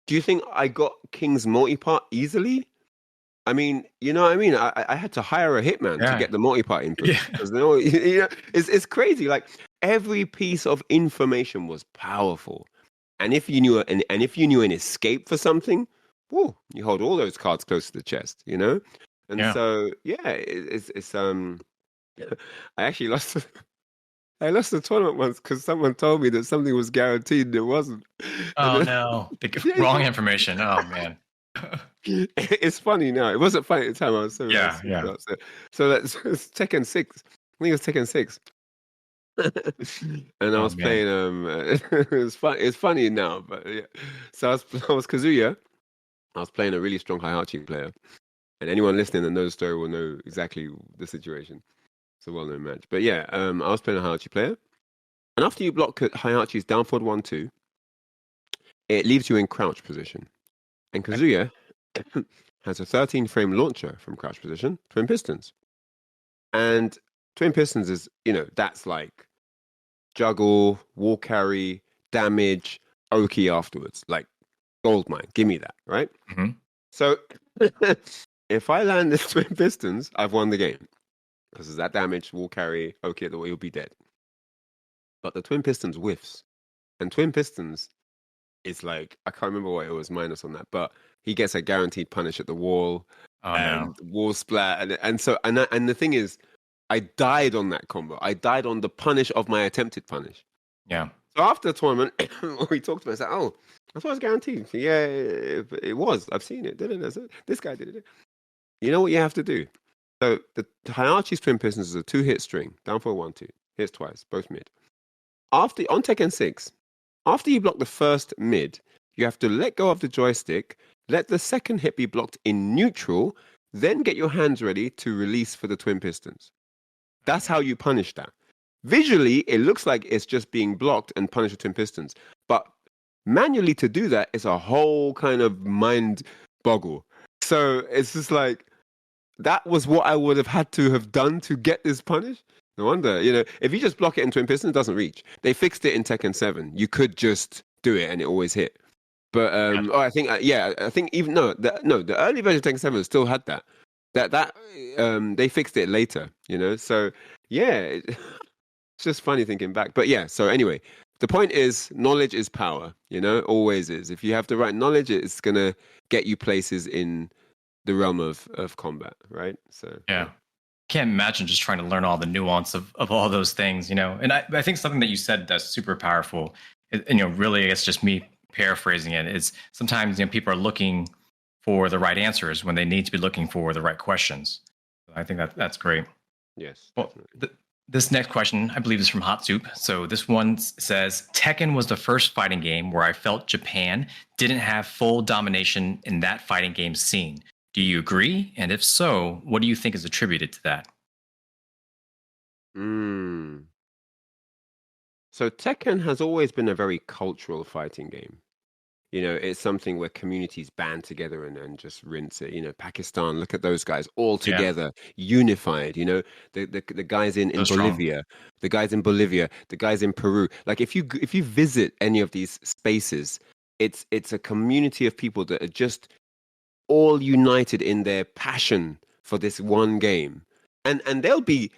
Do you think I got King's multi-part easily? I mean, you know what I mean? I had to hire a hitman to get the multi-part input. Yeah. Because it's crazy. Like, every piece of information was powerful. And if you knew an escape for something, whoa, you hold all those cards close to the chest, And so, yeah, it's I actually lost. I lost the tournament once because someone told me that something was guaranteed and it wasn't. Oh no, wrong information. Oh man. It's funny now. It wasn't funny at the time. I was so Yeah. So that's Tekken 6. I think it was Tekken 6. And I was playing. It's fun. It's funny now, but yeah. So I was Kazuya. I was playing a really strong Heihachi player, and anyone listening that knows the story will know exactly the situation. It's a well-known match. But yeah, I was playing a Heihachi player. And after you block Heihachi's down forward 1-2, it leaves you in crouch position. And Kazuya has a 13-frame launcher from crouch position, twin pistons. And twin pistons is, that's like juggle, wall carry, damage, Oki afterwards. Like, goldmine. Give me that, right? Mm-hmm. So if I land this twin pistons, I've won the game. Because there's that damage, wall carry, Oki at the way, you'll be dead. But the twin pistons whiffs. And twin pistons is like, I can't remember what it was minus on that, but he gets a guaranteed punish at the wall. Oh and no. Wall splat. And the thing is, I died on that combo. I died on the punish of my attempted punish. Yeah. So after the tournament, we talked about it. I said, oh, I thought it was guaranteed. Yeah, it was. I've seen it. This guy did it. You know what you have to do? So the Heihachi's twin pistons is a 2-hit string, down for 1-2, hits twice, both mid. On Tekken 6, after you block the first mid, You have to let go of the joystick, let the second hit be blocked in neutral, then get your hands ready to release for the twin pistons. That's how you punish that. Visually, it looks like it's just being blocked and punished with twin pistons. But manually to do that is a whole kind of mind boggle. So it's just like, that was what I would have had to have done to get this punish. No wonder, if you just block it in twin pistons, it doesn't reach. They fixed it in Tekken 7. You could just do it and it always hit. But I think even the early version of Tekken 7 still had that. They fixed it later, So yeah, it's just funny thinking back. But yeah, so anyway, the point is knowledge is power, always is. If you have the right knowledge, it's gonna get you places in the realm of combat, right? So yeah. Can't imagine just trying to learn all the nuance of all those things, And I think something that you said that's super powerful, really, it's just me paraphrasing it, is sometimes people are looking for the right answers when they need to be looking for the right questions. I think that's great. Yes. Well, this next question, I believe, is from Hot Soup. So this one says, Tekken was the first fighting game where I felt Japan didn't have full domination in that fighting game scene. Do you agree? And if so, what do you think is attributed to that? So Tekken has always been a very cultural fighting game. It's something where communities band together and just rinse it. Pakistan, look at those guys all together, unified. The guys in Bolivia, the guys in Bolivia, the guys in Peru. Like if you visit any of these spaces, it's a community of people that are just all united in their passion for this one game, and they'll be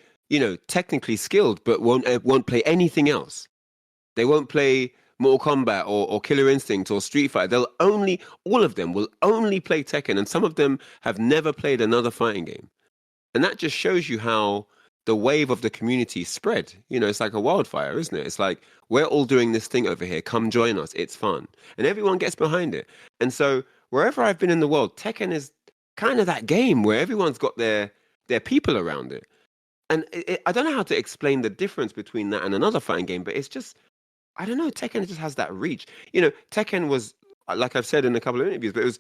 technically skilled, but won't play anything else. They won't play Mortal Kombat or Killer Instinct or Street Fighter. All of them will only play Tekken, and some of them have never played another fighting game. And that just shows you how the wave of the community spread. It's like a wildfire, isn't it? It's like, we're all doing this thing over here. Come join us. It's fun. And everyone gets behind it. And so wherever I've been in the world, Tekken is kind of that game where everyone's got their people around it. And I don't know how to explain the difference between that and another fighting game, but it's just, I don't know, Tekken just has that reach. Tekken was, like I've said in a couple of interviews, but it was,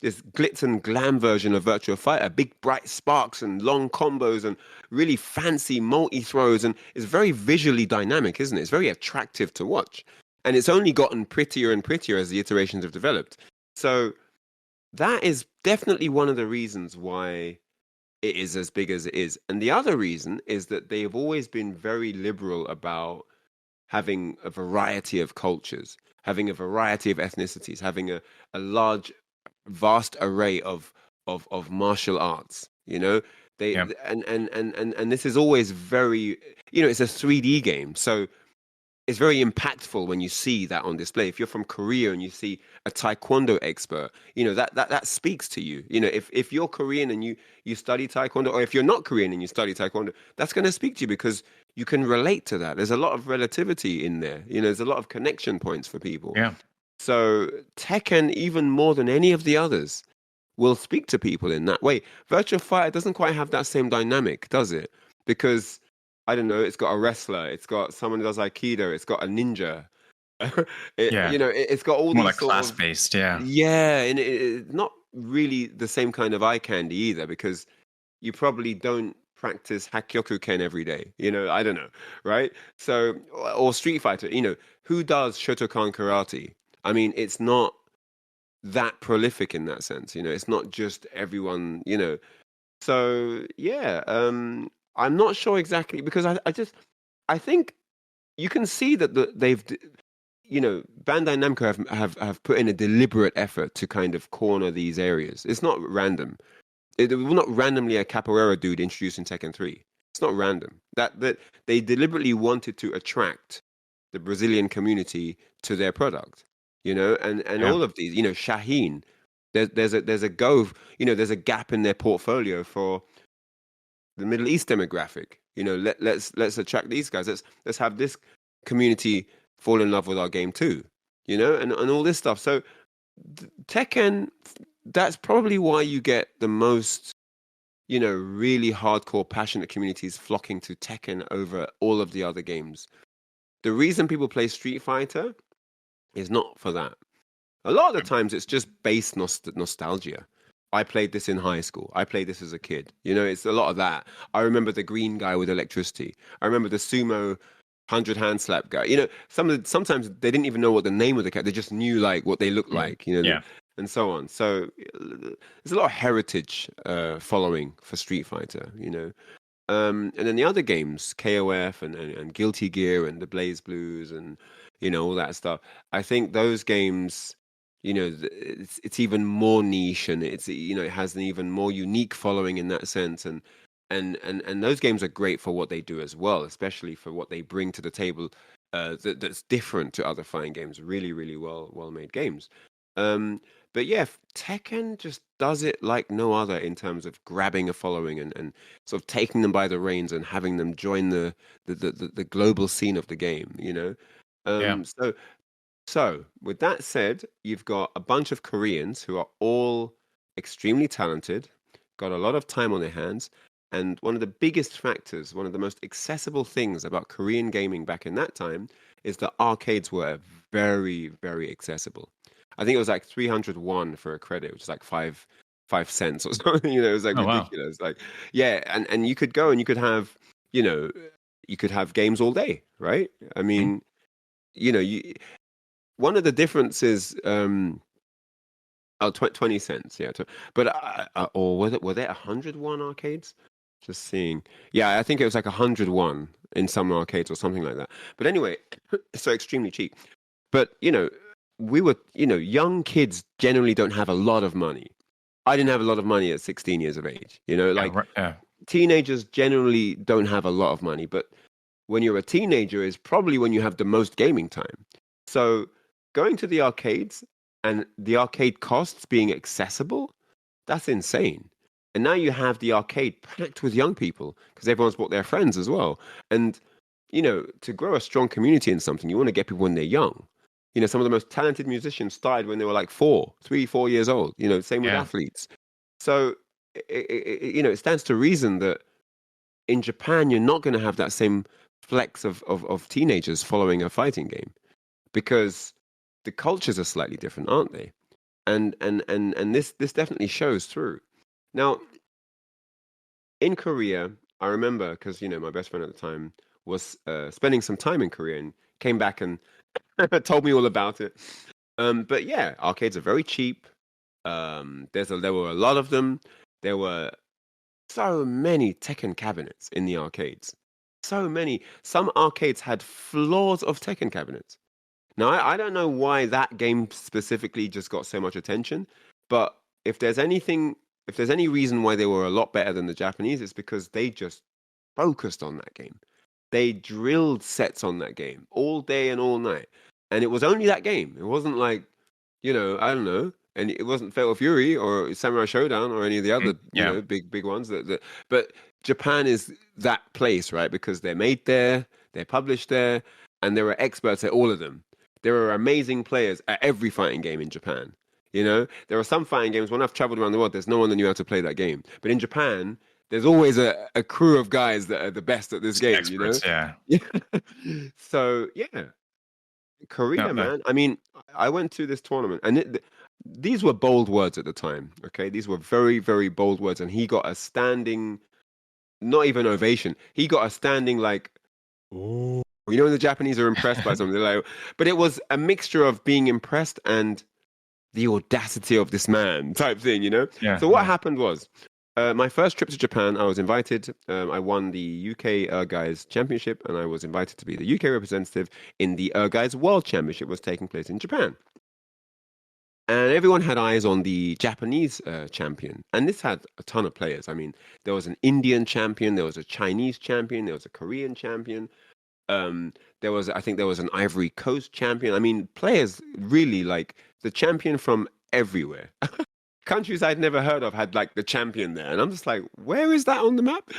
this glitz and glam version of Virtua Fighter, big bright sparks and long combos and really fancy multi-throws, and it's very visually dynamic, isn't it? It's very attractive to watch. And it's only gotten prettier and prettier as the iterations have developed. So that is definitely one of the reasons why it is as big as it is. And the other reason is that they have always been very liberal about having a variety of cultures, having a variety of ethnicities, having a large, vast array of martial arts. And this is always very, it's a 3D game, so it's very impactful when you see that on display. If you're from Korea and you see a Taekwondo expert, that speaks to you. If you're Korean and you study Taekwondo, or if you're not Korean and you study Taekwondo, that's going to speak to you because you can relate to that. There's a lot of relativity in there. There's a lot of connection points for people. Yeah. So Tekken, even more than any of the others, will speak to people in that way. Virtua Fighter doesn't quite have that same dynamic, does it? Because I don't know, it's got a wrestler, it's got someone who does Aikido, it's got a ninja. It's got all more these like class-based, yeah. Yeah, and it's not really the same kind of eye candy either, because you probably don't practice Hakyoku Ken every day. I don't know, right? So, or Street Fighter, who does Shotokan Karate? I mean, it's not that prolific in that sense. It's not just everyone, So, yeah, I'm not sure exactly, because I think you can see that they've, Bandai Namco have put in a deliberate effort to kind of corner these areas. It's not random. It will not randomly a capoeira dude introduced in Tekken 3. It's not random. That they deliberately wanted to attract the Brazilian community to their product. And all of these, Shaheen, there's a gap in their portfolio for the Middle East demographic. Let's attract these guys. Let's have this community fall in love with our game too. And all this stuff. So Tekken, that's probably why you get the most, really hardcore, passionate communities flocking to Tekken over all of the other games. The reason people play Street Fighter is not for that. A lot of the times it's just base nostalgia. I played this in high school. I played this as a kid. You know, it's a lot of that. I remember the green guy with electricity. I remember the sumo 100 hand slap guy. You know, sometimes they didn't even know what the name of the cat. They just knew like what they looked like. You know, Yeah. and so on. So there's a lot of heritage following for Street Fighter. You know, and then the other games, KOF and Guilty Gear and the Blaze Blues and you know all that stuff. I think those games, you know, it's even more niche and it's you know it has an even more unique following in that sense. And those games are great for what they do as well, especially for what they bring to the table. That's different to other fighting games. Really, really well made games. Um, but yeah, Tekken just does it like no other in terms of grabbing a following and sort of taking them by the reins and having them join the global scene of the game, you know? Yeah. So with that said, you've got a bunch of Koreans who are all extremely talented, got a lot of time on their hands, and one of the biggest factors, one of the most accessible things about Korean gaming back in that time is that arcades were very, very accessible. I think it was like 301 for a credit, which is like five cents or something. You know, it was like Oh wow. ridiculous. Like, yeah, and you could go and you could have, you know, you could have games all day, right? I Mhm. mean, you know, one of the differences, oh, 20 cents, yeah. But or were there 101 arcades? Just seeing. Yeah, I think it was like 101 in some arcades or something like that. But anyway, so extremely cheap. But you know, we were, you know, young kids generally don't have a lot of money. I didn't have a lot of money at 16 years of age. You know, Yeah. like Right. Yeah. teenagers generally don't have a lot of money, but when you're a teenager is probably when you have the most gaming time. So going to the arcades and the arcade costs being accessible, that's insane. And now you have the arcade packed with young people because everyone's brought their friends as well. And, you know, to grow a strong community in something, you want to get people when they're young. You know, some of the most talented musicians started when they were like 4 years old. You know, same with Yeah. athletes. So, you know, it stands to reason that in Japan, you're not going to have that same flex of teenagers following a fighting game because the cultures are slightly different, aren't they? And this definitely shows through. Now, in Korea, I remember because you know my best friend at the time was spending some time in Korea and came back and told me all about it. But yeah, arcades are very cheap. There were a lot of them. There were so many Tekken cabinets in the arcades. So many. Some arcades had floors of Tekken cabinets. Now, I don't know why that game specifically just got so much attention, but if there's anything, if there's any reason why they were a lot better than the Japanese, it's because they just focused on that game. They drilled sets on that game all day and all night. And it was only that game. It wasn't like, you know, I don't know. And it wasn't Fatal Fury or Samurai Showdown or any of the other, Mhm. you Yeah. know, big ones. But Japan is that place, right? Because they're made there, they're published there, and there are experts at all of them. There are amazing players at every fighting game in Japan. You know, there are some fighting games when I've traveled around the world, there's no one that knew how to play that game. But in Japan, there's always a crew of guys that are the best at this Just game, you know? experts. Yeah. So, yeah, No. Korea, man. I mean, I went to this tournament and these were bold words at the time, okay? These were very, very bold words. And he got a standing, not even ovation, he got a standing, like, oh, you know, when the Japanese are impressed by something, they're like, but it was a mixture of being impressed and the audacity of this man type thing, you know? Yeah. So what Yeah. happened was my first trip to Japan, I was invited. I won the UK Guys Championship, and I was invited to be the UK representative in the Guys World Championship, was taking place in Japan. And everyone had eyes on the Japanese champion, and this had a ton of players. I mean, there was an Indian champion, there was a Chinese champion, there was a Korean champion. There was, I think, there was an Ivory Coast champion. I mean, players really like the champion from everywhere. Countries I'd never heard of had like the champion there, and I'm just like, where is that on the map?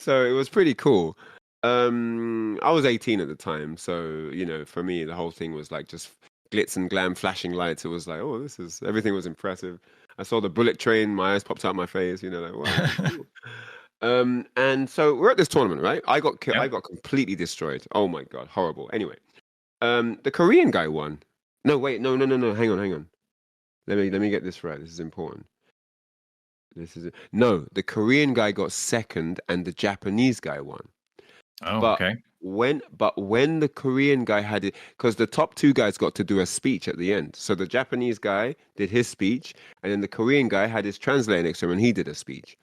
So it was pretty cool. I was 18 at the time, so you know, for me, the whole thing was like just glitz and glam, flashing lights. It was like, oh, this is everything was impressive. I saw the bullet train, my eyes popped out my face. You know, like, wow, this is cool. And so we're at this tournament, right? I Yeah. got completely destroyed. Oh my god, horrible. Anyway, the Korean guy won. No, wait, no. Hang on. Let me get this right. This is important. No, the Korean guy got second and the Japanese guy won. Oh, But okay. when the Korean guy had it, because the top two guys got to do a speech at the end. So the Japanese guy did his speech, and then the Korean guy had his translator next to him, and he did a speech.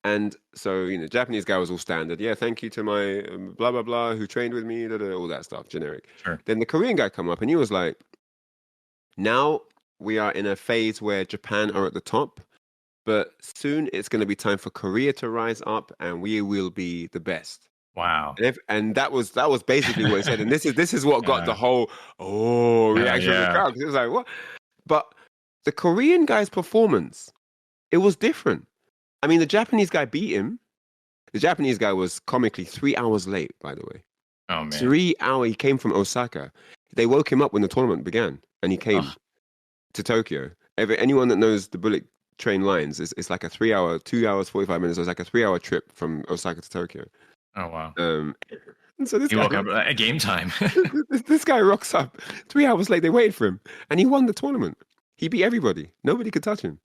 And so, Japanese guy was all standard. Yeah, thank you to my blah blah blah who trained with me, all that stuff, generic. Sure. Then the Korean guy come up, and he was like, "Now we are in a phase where Japan are at the top, but soon it's going to be time for Korea to rise up, and we will be the best." Wow. And that was basically what he said. And this is what got the whole reaction from the Yeah. crowd, because it was like, what? But the Korean guy's performance, it was different. I mean, the Japanese guy beat him. The Japanese guy was comically 3 hours late, by the way. Oh man. 3 hour. He came from Osaka. They woke him up when the tournament began, and he came Ugh. to Tokyo. Anyone that knows the bullet train lines, it's like a 3 hour, 2 hours, 45 minutes. It was like a 3 hour trip from Osaka to Tokyo. Oh wow. And so this He guy, woke up at game time. this guy rocks up 3 hours late. They waited for him, and he won the tournament. He beat everybody. Nobody could touch him.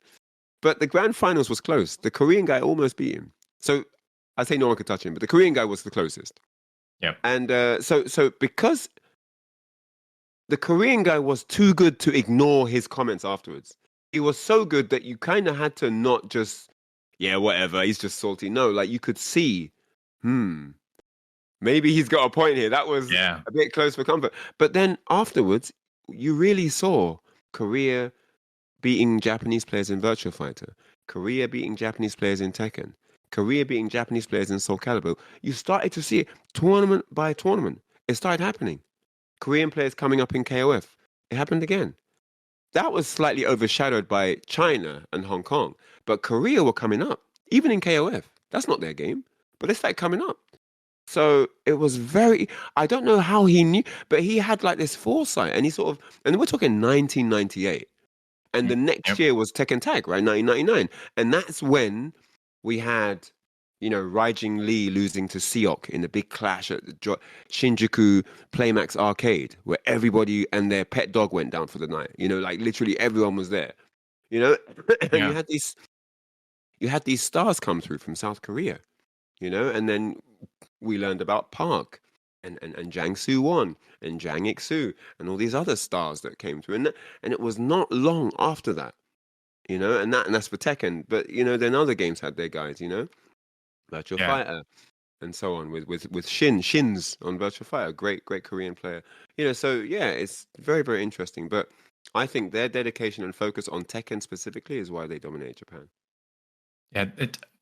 But the grand finals was close. The Korean guy almost beat him. So I say no one could touch him, but the Korean guy was the closest. Yep. And so because the Korean guy was too good to ignore his comments afterwards, he was so good that you kind of had to not just, yeah, whatever, he's just salty. No, like you could see, maybe he's got a point here. That was Yeah. a bit close for comfort. But then afterwards, you really saw Korea beating Japanese players in Virtua Fighter, Korea beating Japanese players in Tekken, Korea beating Japanese players in Soul Calibur. You started to see it tournament by tournament. It started happening. Korean players coming up in KOF. It happened again. That was slightly overshadowed by China and Hong Kong. But Korea were coming up, even in KOF. That's not their game, but they started coming up. So it was I don't know how he knew, but he had like this foresight, and and we're talking 1998. And the next Yep. year was Tekken Tag, right? 1999. And that's when we had, Raijing Lee losing to Seok in a big clash at the Shinjuku Playmax Arcade, where everybody and their pet dog went down for the night. Like literally everyone was there. And Yeah. you had these stars come through from South Korea, and then we learned about Park and Jang Soo-won and Jang Ik-soo and all these other stars that came through. And it was not long after that, and that's for Tekken. But, then other games had their guys, Virtua Yeah. Fighter and so on with Shins on Virtua Fighter, great Korean player. So yeah, it's very, very interesting. But I think their dedication and focus on Tekken specifically is why they dominate Japan. Yeah.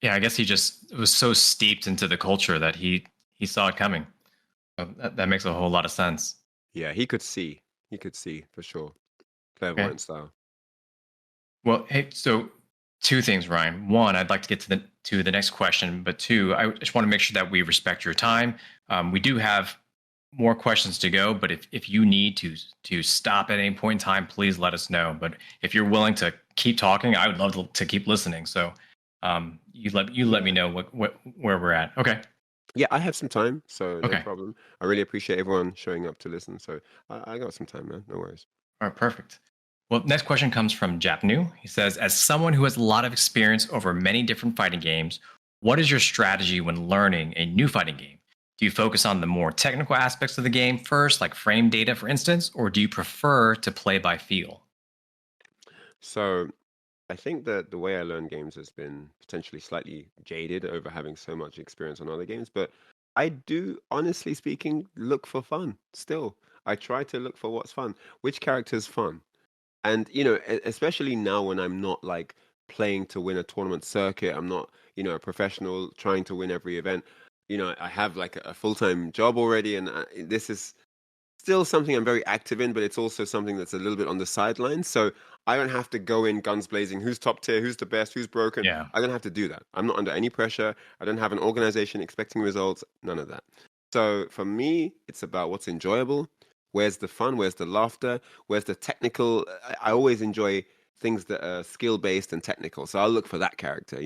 I guess he just was so steeped into the culture that he saw it coming. So that makes a whole lot of sense. Yeah, he could see for sure. Clairvoyant style. Well, hey, so two things, Ryan. One, I'd like to get to the next question, but two, I just want to make sure that we respect your time. We do have more questions to go, but if you need to stop at any point in time, please let us know. But if you're willing to keep talking, I would love to keep listening. So you let me know where we're at. Okay. Yeah, I have some time, so no Okay. problem. I really appreciate everyone showing up to listen. So I got some time, man. No worries. All right, perfect. Well, next question comes from Japnu. He says, as someone who has a lot of experience over many different fighting games, what is your strategy when learning a new fighting game? Do you focus on the more technical aspects of the game first, like frame data, for instance, or do you prefer to play by feel? So I think that the way I learn games has been potentially slightly jaded over having so much experience on other games, but I do, honestly speaking, look for fun still. I try to look for what's fun. Which character's fun? And especially now when I'm not like playing to win a tournament circuit, I'm not, a professional trying to win every event. I have like a full-time job already, and this is still something I'm very active in, but it's also something that's a little bit on the sidelines. So I don't have to go in guns blazing. Who's top tier? Who's the best? Who's broken? Yeah. I don't have to do that. I'm not under any pressure. I don't have an organization expecting results. None of that. So for me, it's about what's enjoyable. Where's the fun? Where's the laughter? Where's the technical? I always enjoy things that are skill based and technical. So I'll look for that character.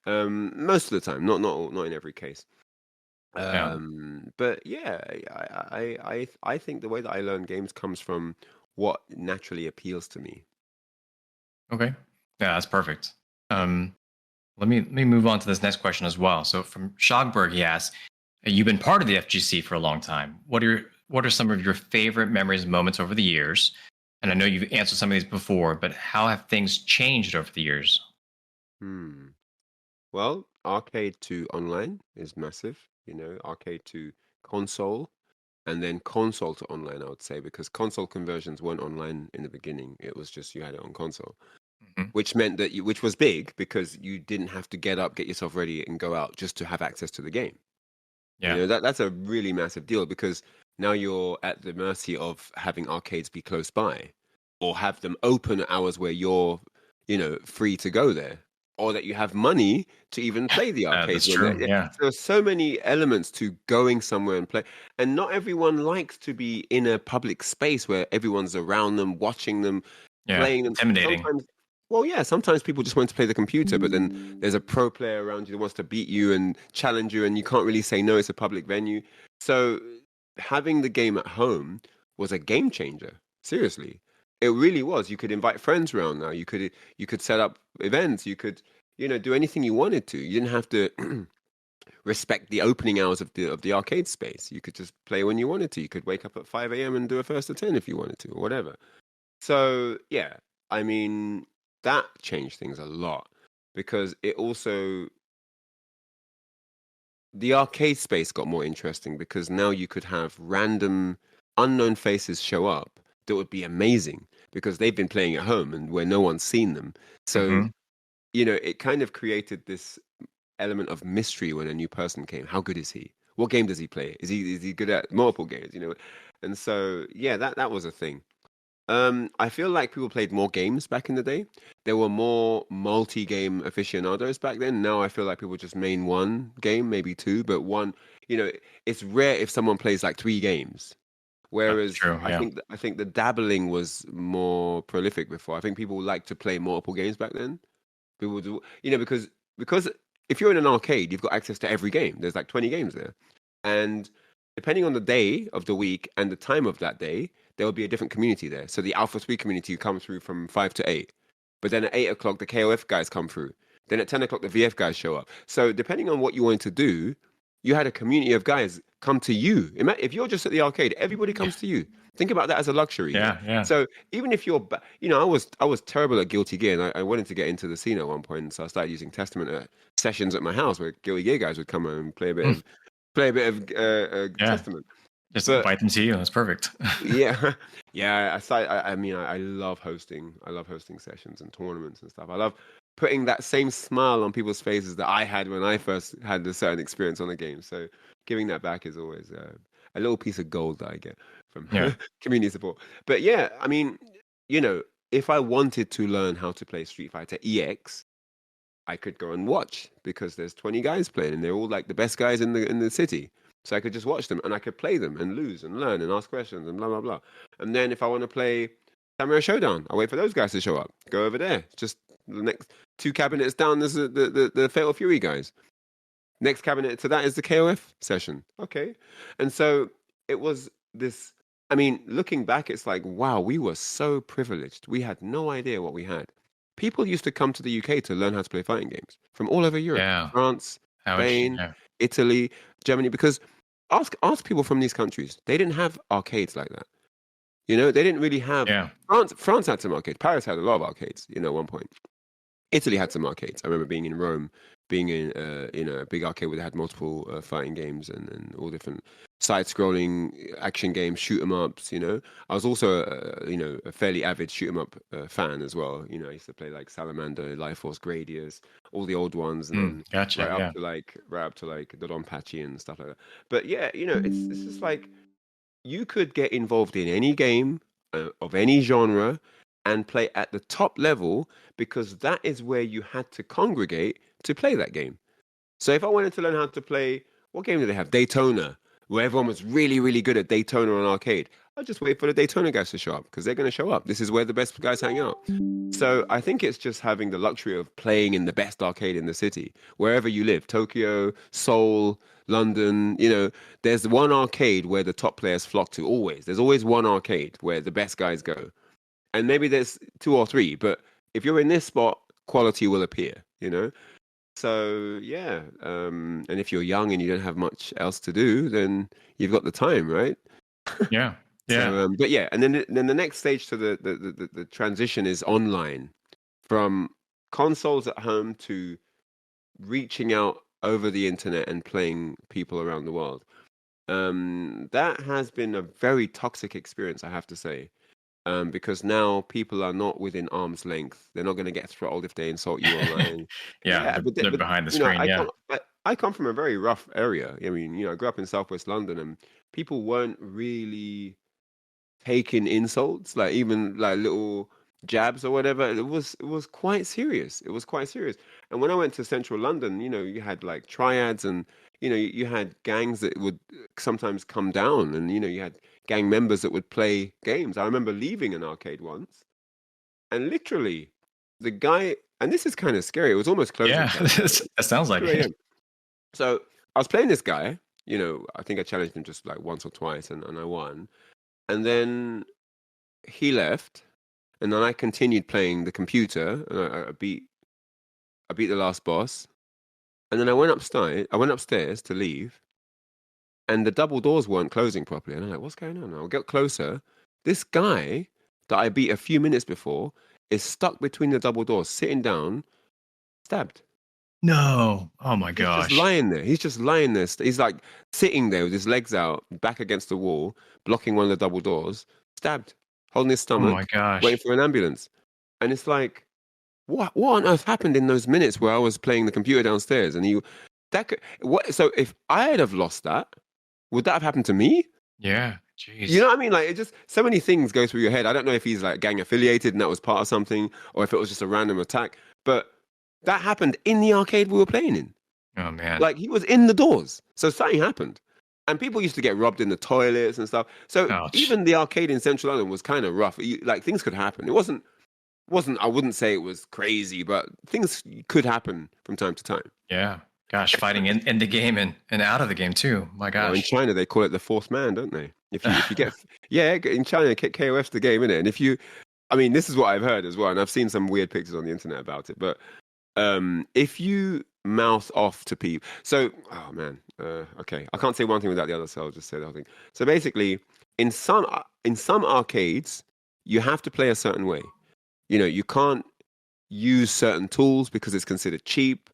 Most of the time, not in every case. Yeah. But yeah, I think the way that I learn games comes from what naturally appeals to me. Okay. Yeah, that's perfect. Let me move on to this next question as well. So from Shogberg, he asks, you've been part of the FGC for a long time. What are some of your favorite memories and moments over the years? And I know you've answered some of these before, but how have things changed over the years? Hmm. Well, arcade to online is massive, arcade to console, and then console to online, I would say, because console conversions weren't online in the beginning. It was just you had it on console, Hmm. which meant that which was big because you didn't have to get up, get yourself ready, and go out just to have access to the game. Yeah. That's a really massive deal because now you're at the mercy of having arcades be close by or have them open at hours where you're, free to go there or that you have money to even play the That's arcades when true. they're, yeah. Yeah. So there's so many elements to going somewhere and play. And not everyone likes to be in a public space where everyone's around them, watching them, Yeah. playing them. Intimidating. Sometimes, well, yeah, sometimes people just want to play the computer, but then there's a pro player around you that wants to beat you and challenge you, and you can't really say no. It's a public venue. So having the game at home was a game changer. Seriously, it really was. You could invite friends around now. You could set up events. You could do anything you wanted to. You didn't have to respect the opening hours of the arcade space. You could just play when you wanted to. You could wake up at 5 a.m. and do a first to 10 if you wanted to, or whatever. So yeah, I mean that changed things a lot because it also the arcade space got more interesting because now you could have random unknown faces show up that would be amazing because they've been playing at home and where no one's seen them. So, Hmm. it kind of created this element of mystery when a new person came. How good is he? What game does he play? Is he good at multiple games, And so, yeah, that was a thing. I feel like people played more games back in the day. There were more multi-game aficionados back then. Now I feel like people just main one game, maybe two, but one, it's rare if someone plays like three games. That's Whereas true. Yeah. I think the dabbling was more prolific before. I think people liked to play multiple games back then. People do, because if you're in an arcade, you've got access to every game. There's like 20 games there. And depending on the day of the week and the time of that day, there will be a different community there. So the Alpha 3 community comes through from 5 to 8. But then at 8 o'clock, the KOF guys come through. Then at 10 o'clock, the VF guys show up. So depending on what you wanted to do, you had a community of guys come to you. If you're just at the arcade, everybody Yeah. comes to you. Think about that as a luxury. Yeah. Yeah. So even if you're, I was terrible at Guilty Gear, and I wanted to get into the scene at one point, so I started using Testament at sessions at my house where Guilty Gear guys would come and Mm. play a bit of Yeah. Testament. Just But invite them to you. That's perfect. yeah, yeah. I mean, I love hosting. I love hosting sessions and tournaments and stuff. I love putting that same smile on people's faces that I had when I first had a certain experience on a game. So giving that back is always a little piece of gold that I get from Yeah. community support. But yeah, I mean, you know, if I wanted to learn how to play Street Fighter EX, I could go and watch because there's 20 guys playing and they're all like the best guys in the city. So I could just watch them and I could play them and lose and learn and ask questions and blah blah blah. And then if I want to play Samurai Showdown, I wait for those guys to show up. Go over there. Just the next two cabinets down, there's the Fatal Fury guys. Next cabinet to that is the KOF session. Okay. And so it was this. I mean, looking back, it's like, wow, we were so privileged. We had no idea what we had. People used to come to the UK to learn how to play fighting games from all over Europe, Yeah. France, How interesting. Spain, Yeah. Italy, Germany, because ask people from these countries. They didn't have arcades like that. They didn't really have Yeah. France had some arcades. Paris had a lot of arcades, at one point. Italy had some arcades. I remember being in Rome, being in a big arcade where they had multiple fighting games and all different side-scrolling action games, shoot 'em ups. I was also a fairly avid shoot 'em up fan as well. I used to play like Salamander, Life Force, Gradius, all the old ones, and then Gotcha. right up Yeah. to like the Don Pachi and stuff like that. But yeah, it's just like you could get involved in any game of any genre and play at the top level because that is where you had to congregate to play that game. So if I wanted to learn how to play, what game did they have? Daytona, where everyone was really, really good at Daytona on arcade. I'll just wait for the Daytona guys to show up because they're going to show up. This is where the best guys hang out. So I think it's just having the luxury of playing in the best arcade in the city, wherever you live, Tokyo, Seoul, London. There's one arcade where the top players flock to always. There's always one arcade where the best guys go. And maybe there's two or three, but if you're in this spot, quality will appear, you know? So yeah, and if you're young and you don't have much else to do, then you've got the time, right? Yeah. Yeah. So, but yeah, and then the next stage to the transition is online, from consoles at home to reaching out over the internet and playing people around the world. That has been a very toxic experience, I have to say. Because now people are not within arm's length. They're not going to get throttled if they insult you online. Yeah. Yeah, They're behind the you know, screen. Yeah. I come from a very rough area. I mean, you know, I grew up in Southwest London, and people weren't really taking insults, like even like little jabs or whatever. It was quite serious. It was quite serious. And when I went to Central London, you know, you had like triads, and you know, you had gangs that would sometimes come down, and you know, you had gang members that would play games. I remember leaving an arcade once, and literally the guy, and this is kind of scary. It was almost closing Yeah. time. That sounds like 2 it. a.m. So I was playing this guy. You know, I think I challenged him just like once or twice, and I won. And then he left, and then I continued playing the computer, and I beat the last boss, and then I went upstairs. I went upstairs to leave, and the double doors weren't closing properly. And I'm like, what's going on? I'll get closer. This guy that I beat a few minutes before is stuck between the double doors, sitting down, stabbed. No. Oh my He's just gosh. lying there. He's just lying there. He's like sitting there with his legs out, back against the wall, blocking one of the double doors, stabbed, holding his Oh my stomach, waiting gosh. for an ambulance. And it's like, what on earth happened in those minutes where I was playing the computer downstairs? And what? So if I had have lost that, would that have happened to me? Yeah. You Jeez. know what I mean? Like, it just so many things go through your head. I don't know if he's like gang affiliated and that was part of something, or if it was just a random attack. But that happened in the arcade we were playing in. Oh man. Like, he was in the doors, so something happened. And people used to get robbed in the toilets and stuff. So Ouch. even the arcade in Central London was kind of rough. Like, things could happen. It wasn't I wouldn't say it was crazy, but things could happen from time to time. Yeah. Gosh, fighting in the game and out of the game too. My Well, in gosh. China they call it the fourth man, don't they? If you get, yeah, in China KOF's the game, innit? And if you, I mean, this is what I've heard as well, and I've seen some weird pictures on the internet about it. But if you mouth off to people, so oh man, okay, I can't say one thing without the other, so I'll just say the whole thing. So basically, in some arcades, you have to play a certain way. You know, you can't use certain tools because it's considered cheap.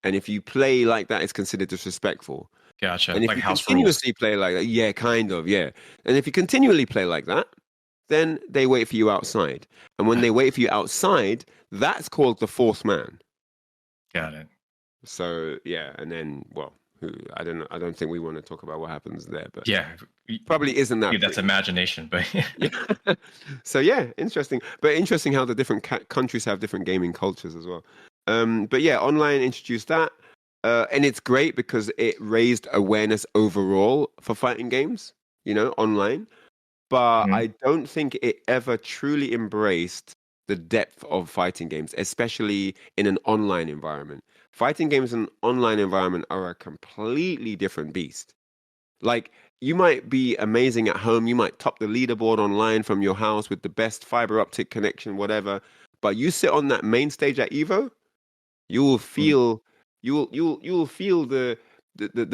And if you play like that, it's considered disrespectful. Gotcha. And if Like you house rules. continuously play like that, yeah, kind of, yeah. And if you continually play like that, then they wait for you outside. And when they wait for you outside, that's called the fourth man. Got it. So yeah, and then well, I don't know. I don't think we want to talk about what happens there, but Yeah. probably isn't that. That's pretty. imagination, but Yeah. So yeah, interesting. But interesting how the different countries have different gaming cultures as well. But yeah, online introduced that, and it's great because it raised awareness overall for fighting games. You know, online. But Mhm. I don't think it ever truly embraced the depth of fighting games, especially in an online environment. Fighting games in an online environment are a completely different beast. Like, you might be amazing at home, you might top the leaderboard online from your house with the best fiber optic connection, whatever. But you sit on that main stage at Evo, you will feel you will feel the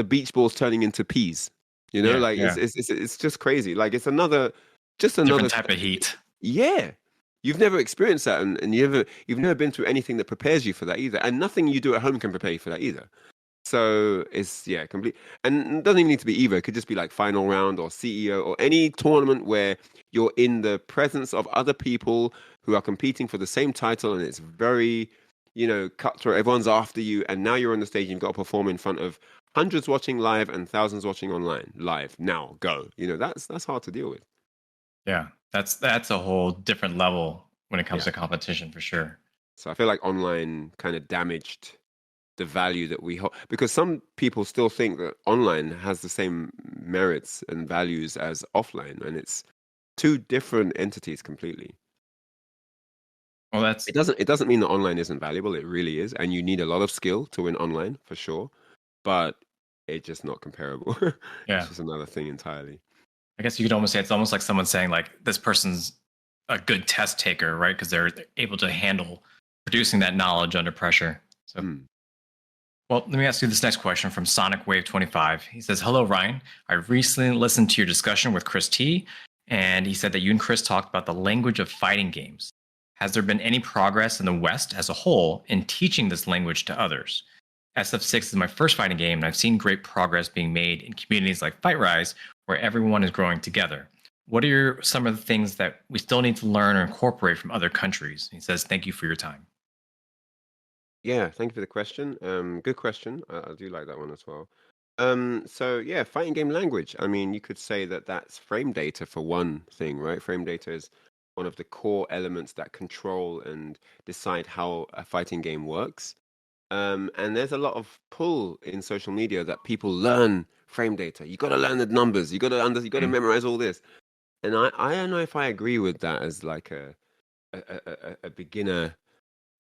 beach balls turning into peas. You know, Yeah, like yeah. it's just crazy. Like it's just Different another type of heat. yeah. You've never experienced that, and you've never been through anything that prepares you for that either, and nothing you do at home can prepare you for that either. So it's yeah, complete, and it doesn't even need to be Evo. It could just be like final round or CEO or any tournament where you're in the presence of other people who are competing for the same title, and it's very, you know, cutthroat. Everyone's after you, and now you're on the stage. And you've got to perform in front of hundreds watching live and thousands watching online. Live now, go. You know, that's hard to deal with. Yeah. That's a whole different level when it comes Yeah. to competition for sure. So I feel like online kind of damaged the value that we hold, because some people still think that online has the same merits and values as offline, and it's two different entities completely. Well, that's It doesn't mean that online isn't valuable. It really is, and you need a lot of skill to win online for sure, but it's just not comparable. It's yeah. just another thing entirely. I guess you could almost say it's almost like someone saying like this person's a good test taker, right? Because they're able to handle producing that knowledge under pressure. So, Mm. well, let me ask you this next question from Sonic Wave 25. He says, "Hello, Ryan. I recently listened to your discussion with Chris T, and he said that you and Chris talked about the language of fighting games. Has there been any progress in the West as a whole in teaching this language to others? SF6 is my first fighting game, and I've seen great progress being made in communities like FightRise, where everyone is growing together. What are some of the things that we still need to learn or incorporate from other countries?" He says, "Thank you for your time." Yeah, thank you for the question. Good question. I do like that one as well. So yeah, fighting game language. I mean, you could say that that's frame data for one thing, right? Frame data is one of the core elements that control and decide how a fighting game works. And there's a lot of pull in social media that people learn frame data. You got to learn the numbers. You got to Mm. memorize all this. And I don't know if I agree with that as like a beginner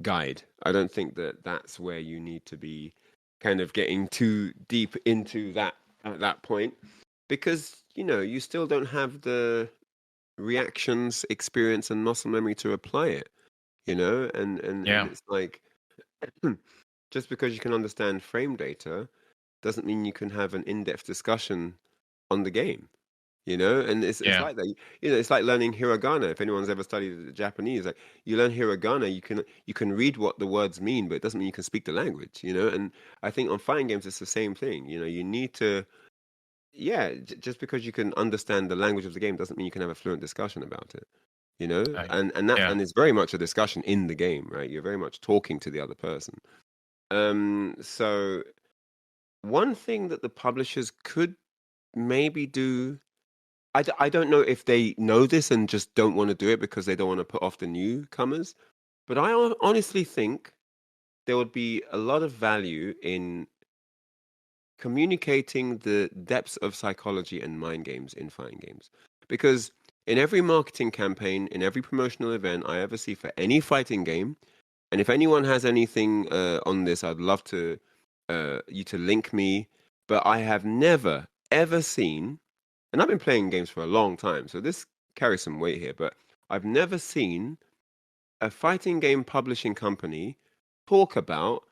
guide. I don't think that that's where you need to be kind of getting too deep into that at that point, because you still don't have the reactions, experience, and muscle memory to apply it. And Yeah. it's like just because you can understand frame data doesn't mean you can have an in-depth discussion on the game. And it's Yeah. like that. It's like learning hiragana. If anyone's ever studied Japanese, like you learn hiragana, you can read what the words mean, but it doesn't mean you can speak the language. And I think on fighting games it's the same thing. You need to, yeah, just because you can understand the language of the game doesn't mean you can have a fluent discussion about it. I, And yeah. it's very much a discussion in the game, right? You're very much talking to the other person. So one thing that the publishers could maybe do, I don't know if they know this and just don't want to do it because they don't want to put off the newcomers, but I honestly think there would be a lot of value in communicating the depths of psychology and mind games in fighting games. Because in every marketing campaign, in every promotional event I ever see for any fighting game, and if anyone has anything on this, I'd love to you to link me. But I have never ever seen, and I've been playing games for a long time, so this carries some weight here. But I've never seen a fighting game publishing company talk about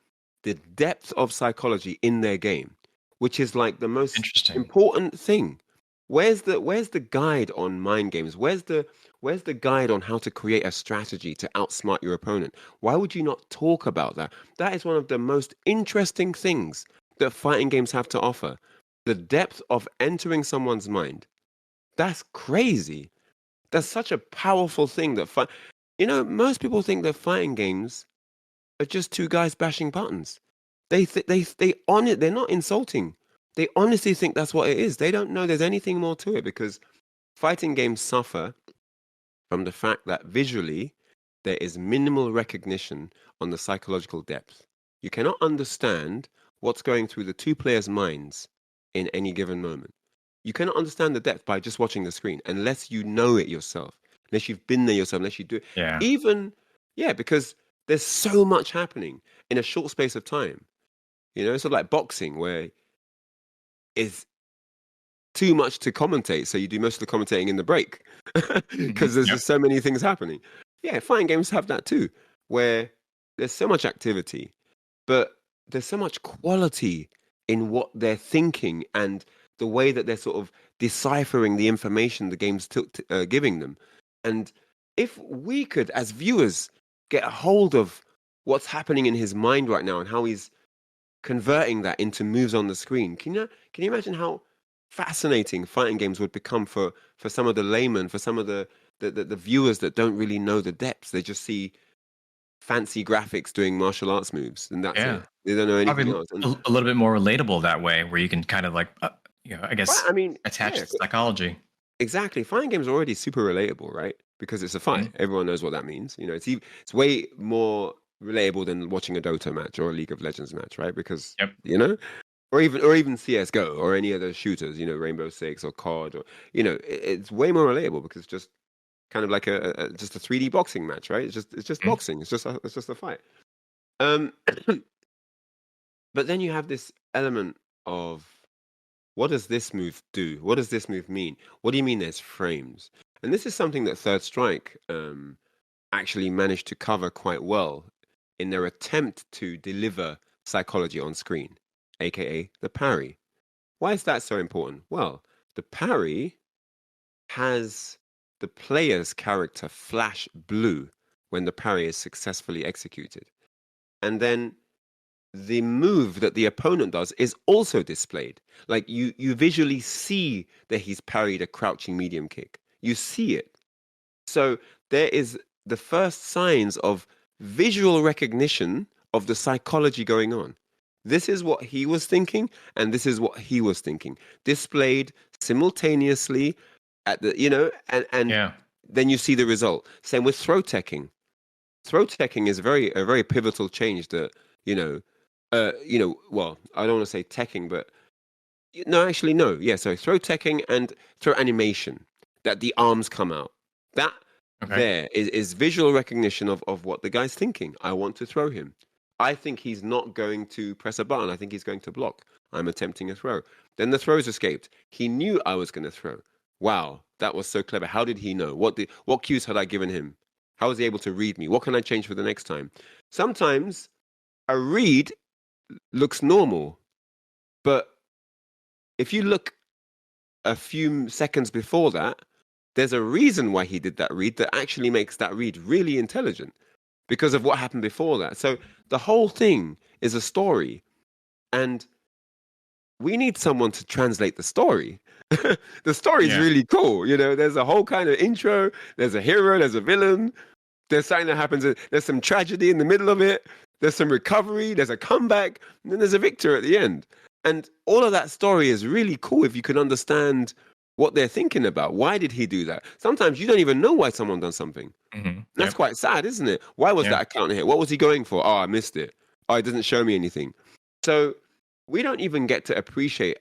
the depth of psychology in their game, which is like the most Interesting. important thing. Where's the guide on mind games? Where's the guide on how to create a strategy to outsmart your opponent? Why would you not talk about that? That is one of the most interesting things that fighting games have to offer. The depth of entering someone's mind. That's crazy. That's such a powerful thing that most people think that fighting games are just two guys bashing buttons. They're not insulting. They honestly think that's what it is. They don't know there's anything more to it, because fighting games suffer from the fact that visually there is minimal recognition on the psychological depth. You cannot understand what's going through the two players' minds in any given moment. You cannot understand the depth by just watching the screen unless you know it yourself, unless you've been there yourself, unless you do. Yeah. Even, yeah, because there's so much happening in a short space of time. It's sort of like boxing, where it's too much to commentate, so you do most of the commentating in the break Hmm. because there's Yep. just so many things happening. Yeah, fighting games have that too, where there's so much activity, but there's so much quality in what they're thinking and the way that they're sort of deciphering the information the game's giving them. And if we could, as viewers, get a hold of what's happening in his mind right now and how he's converting that into moves on the screen, can you imagine how fascinating fighting games would become for some of the laymen, for some of the viewers that don't really know the depths? They just see fancy graphics doing martial arts moves, and that's Yeah. it. They don't know anything Probably else. And a little bit more relatable that way, where you can kind of like, I I guess, mean, attach yeah, the psychology. exactly. Fighting games are already super relatable, right? Because it's a fight. Mhm. Everyone knows what that means. It's way more relatable than watching a Dota match or a League of Legends match, right? Because Yep. or even CS:GO or any other shooters, Rainbow Six or COD, or it's way more relatable because it's just kind of like just a 3D boxing match, right? It's just Mhm. boxing. It's just a fight. Um, but then you have this element of, what does this move do? What does this move mean? What do you mean there's frames? And this is something that Third Strike actually managed to cover quite well in their attempt to deliver psychology on screen, aka the parry. Why is that so important? Well, the parry has the player's character flash blue when the parry is successfully executed. And then the move that the opponent does is also displayed. Like you visually see that he's parried a crouching medium kick. You see it. So there is the first signs of visual recognition of the psychology going on. This is what he was thinking, and this is what he was thinking, displayed simultaneously at the, and Yeah. then you see the result. Same with throw teching. Throw teching is a very pivotal change that, well, I don't want to say teching, but no, actually, no. Yeah, so throw teching and throw animation, that the arms come out. That Okay. there is visual recognition of what the guy's thinking. I want to throw him. I think he's not going to press a button. I think he's going to block. I'm attempting a throw. Then the throws escaped. He knew I was going to throw. Wow, that was so clever. How did he know? What cues had I given him? How was he able to read me? What can I change for the next time? Sometimes a read looks normal, but if you look a few seconds before that, there's a reason why he did that read that actually makes that read really intelligent because of what happened before that. So the whole thing is a story, and we need someone to translate the story. The story is really cool. There's a whole kind of intro, there's a hero, there's a villain, there's something that happens, there's some tragedy in the middle of it, there's some recovery, there's a comeback, and then there's a victor at the end. And all of that story is really cool if you can understand what they're thinking about. Why did he do that? Sometimes you don't even know why someone done something. Mm-hmm. That's quite sad, isn't it? Why was that account here? What was he going for? Oh, I missed it. Oh, it doesn't show me anything. So we don't even get to appreciate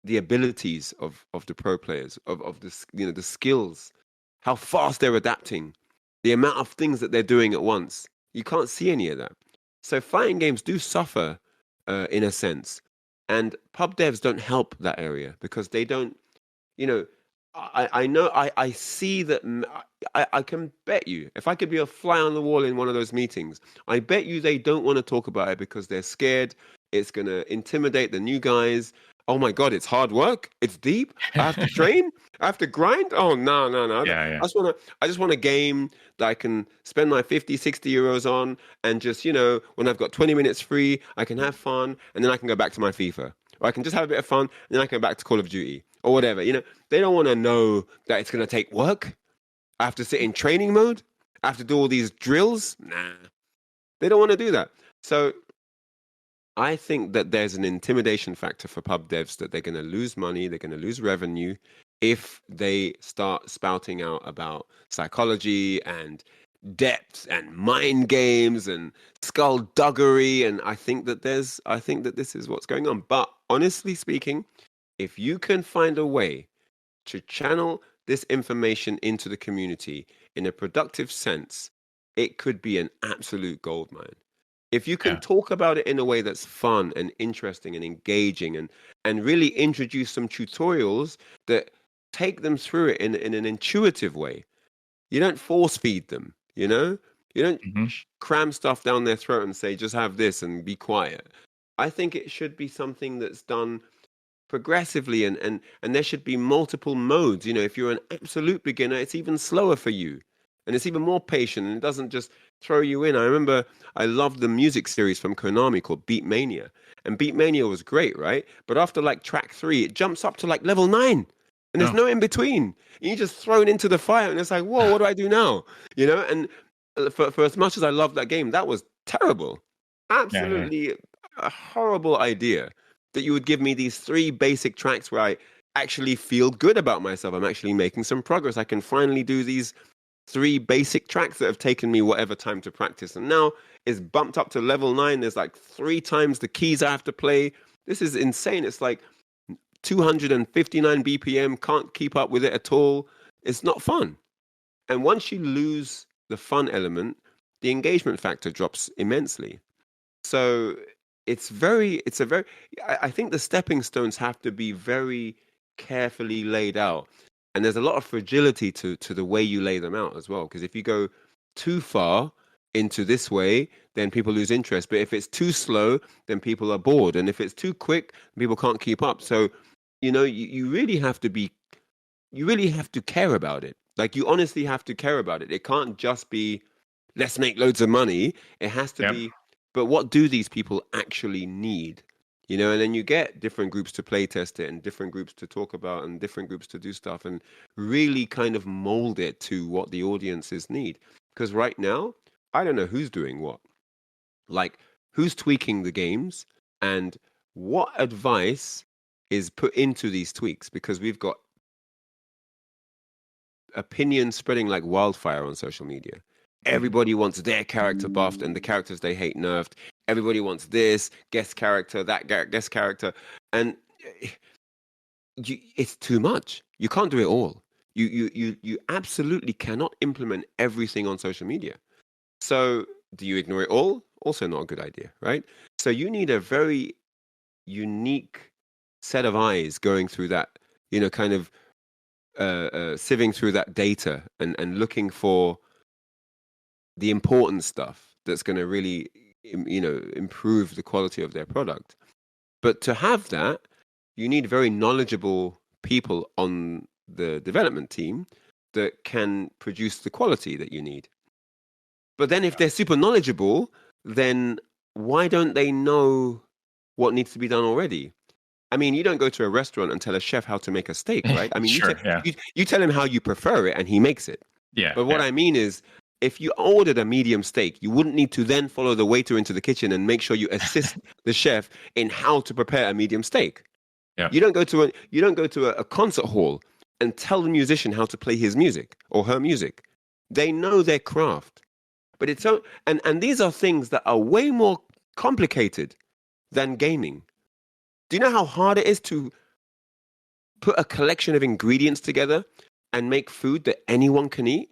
the abilities of the pro players, of the skills, how fast they're adapting, the amount of things that they're doing at once. You can't see any of that. So fighting games do suffer in a sense. And pub devs don't help that area because they don't, I know, I see that, I can bet you, if I could be a fly on the wall in one of those meetings, I bet you they don't want to talk about it because they're scared it's going to intimidate the new guys. Oh my God, it's hard work. It's deep. I have to train. I have to grind. Oh, no. Yeah. I just want a game that I can spend my 50, 60 euros on. And just, when I've got 20 minutes free, I can have fun. And then I can go back to my FIFA. Or I can just have a bit of fun. And then I can go back to Call of Duty or whatever. They don't want to know that it's going to take work. I have to sit in training mode. I have to do all these drills. Nah, they don't want to do that. So I think that there's an intimidation factor for pub devs that they're going to lose money, they're going to lose revenue if they start spouting out about psychology and depth and mind games and skullduggery. And I think that this is what's going on. But honestly speaking, if you can find a way to channel this information into the community in a productive sense, it could be an absolute goldmine. If you can talk about it in a way that's fun and interesting and engaging and really introduce some tutorials that take them through it in an intuitive way. You don't force feed them, you don't cram stuff down their throat and say, just have this and be quiet. I think it should be something that's done progressively and there should be multiple modes. If you're an absolute beginner, it's even slower for you. And it's even more patient and it doesn't just throw you in. I remember I loved the music series from Konami called Beat Mania. And Beat Mania was great, right? But after like track 3, it jumps up to like level 9. And there's no in between. And you're just thrown into the fire and it's like, whoa, what do I do now? And for as much as I loved that game, that was terrible. Absolutely a horrible idea that you would give me these 3 basic tracks where I actually feel good about myself. I'm actually making some progress. I can finally do these 3 basic tracks that have taken me whatever time to practice. And now it's bumped up to level 9. There's like 3 times the keys I have to play. This is insane. It's like 259 BPM, can't keep up with it at all. It's not fun. And once you lose the fun element, the engagement factor drops immensely. So I think the stepping stones have to be very carefully laid out. And there's a lot of fragility to the way you lay them out as well. Because if you go too far into this way, then people lose interest. But if it's too slow, then people are bored. And if it's too quick, people can't keep up. So, you really have to care about it. Like, you honestly have to care about it. It can't just be, let's make loads of money. It has to be, but what do these people actually need? And then you get different groups to play test it and different groups to talk about and different groups to do stuff and really kind of mold it to what the audiences need. Because right now, I don't know who's doing what. Like, who's tweaking the games and what advice is put into these tweaks? Because we've got opinions spreading like wildfire on social media. Everybody wants their character buffed and the characters they hate nerfed. Everybody wants this guest character, that guest character, and it's too much. You can't do it all. You absolutely cannot implement everything on social media. So do you ignore it all? Also not a good idea, right? So you need a very unique set of eyes going through that, kind of sieving through that data and looking for the important stuff that's going to really, improve the quality of their product. But to have that, you need very knowledgeable people on the development team that can produce the quality that you need. But then if they're super knowledgeable, then why don't they know what needs to be done already? I mean, you don't go to a restaurant and tell a chef how to make a steak, right? I mean, you tell him how you prefer it and he makes it. Yeah. But what I mean is, if you ordered a medium steak, you wouldn't need to then follow the waiter into the kitchen and make sure you assist the chef in how to prepare a medium steak. Yeah. You don't go to a concert hall and tell the musician how to play his music or her music. They know their craft. But it's so, and these are things that are way more complicated than gaming. Do you know how hard it is to put a collection of ingredients together and make food that anyone can eat?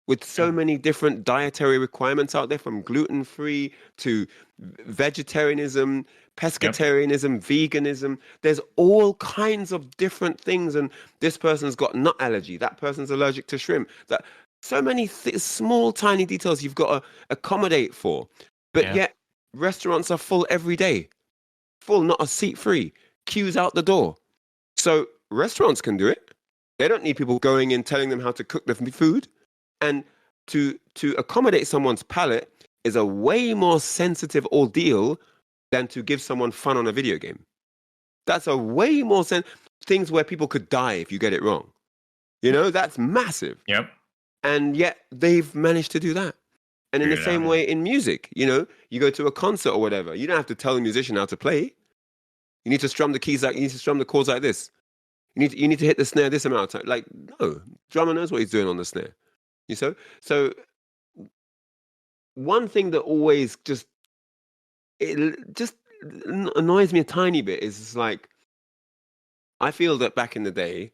With so many different dietary requirements out there, from gluten-free to vegetarianism, pescatarianism, veganism. There's all kinds of different things. And this person's got nut allergy. That person's allergic to shrimp. That so many small, tiny details you've got to accommodate for. But yet restaurants are full every day. Full, not a seat free. Queues out the door. So restaurants can do it. They don't need people going in telling them how to cook the food. And to accommodate someone's palate is a way more sensitive ordeal than to give someone fun on a video game. That's a way more things where people could die if you get it wrong. That's massive. Yep. And yet they've managed to do that. And in the same way in music, you go to a concert or whatever, you don't have to tell the musician how to play. You need to strum the keys you need to strum the chords like this. You need to hit the snare this amount of time. Like, no, drummer knows what he's doing on the snare. So one thing that always just annoys me a tiny bit is like, I feel that back in the day,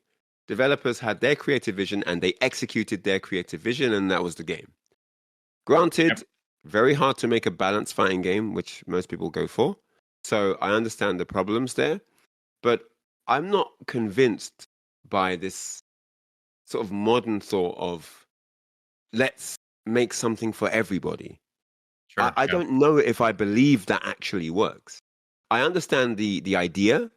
developers had their creative vision and they executed their creative vision, and that was the game. Granted, very hard to make a balanced fighting game, which most people go for. So I understand the problems there, but I'm not convinced by this sort of modern thought of, let's make something for everybody. Sure, I don't know if I believe that actually works. I understand the idea,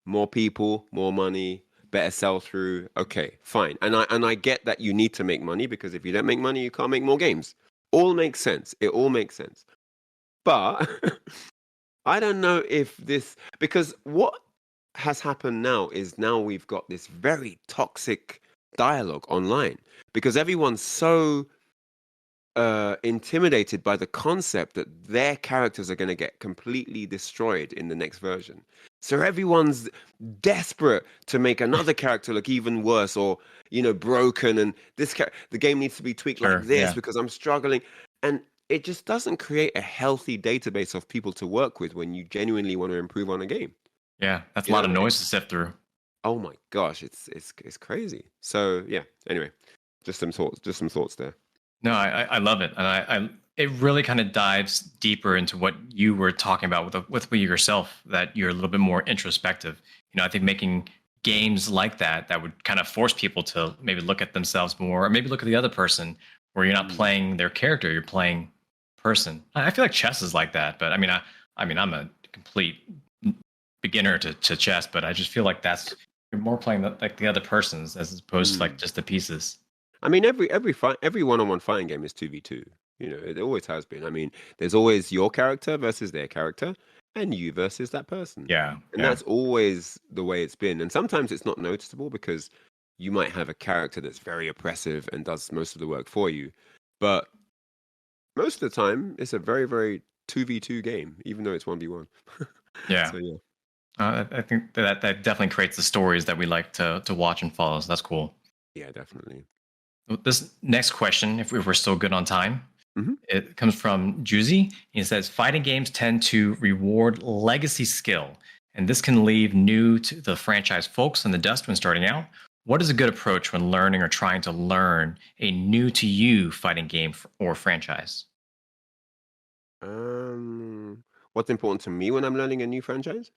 more people, more money, better sell through. Okay, fine. And I get that you need to make money, because if you don't make money, you can't make more games. All makes sense. It all makes sense. But I don't know if because what has happened now is we've got this very toxic dialogue online, because everyone's so intimidated by the concept that their characters are going to get completely destroyed in the next version. So everyone's desperate to make another character look even worse, or broken, and the game needs to be tweaked like this because I'm struggling. And it just doesn't create a healthy database of people to work with when you genuinely want to improve on a game. Yeah, that's a lot of noise to sift through. Oh my gosh, it's crazy. So yeah. Anyway, just some thoughts there. No, I love it, and it really kind of dives deeper into what you were talking about with yourself. That you're a little bit more introspective. I think making games like that would kind of force people to maybe look at themselves more, or maybe look at the other person, where you're not playing their character, you're playing person. I feel like chess is like that, but I mean, I'm a complete beginner to chess, but I just feel like you're more playing like the other persons as opposed to like just the pieces. I mean, every one-on-one fighting game is 2v2. You know, it always has been. I mean, there's always your character versus their character, and you versus that person. Yeah, And that's always the way it's been. And sometimes it's not noticeable because you might have a character that's very oppressive and does most of the work for you. But most of the time, it's a very, very 2v2 game, even though it's 1v1. yeah. So, yeah. I think that definitely creates the stories that we like to watch and follow. So that's cool. Yeah, definitely. This next question, if we're still good on time, it comes from Juicy. He says, fighting games tend to reward legacy skill, and this can leave new to the franchise folks in the dust when starting out. What is a good approach when learning or trying to learn a new to you fighting game or franchise? What's important to me when I'm learning a new franchise?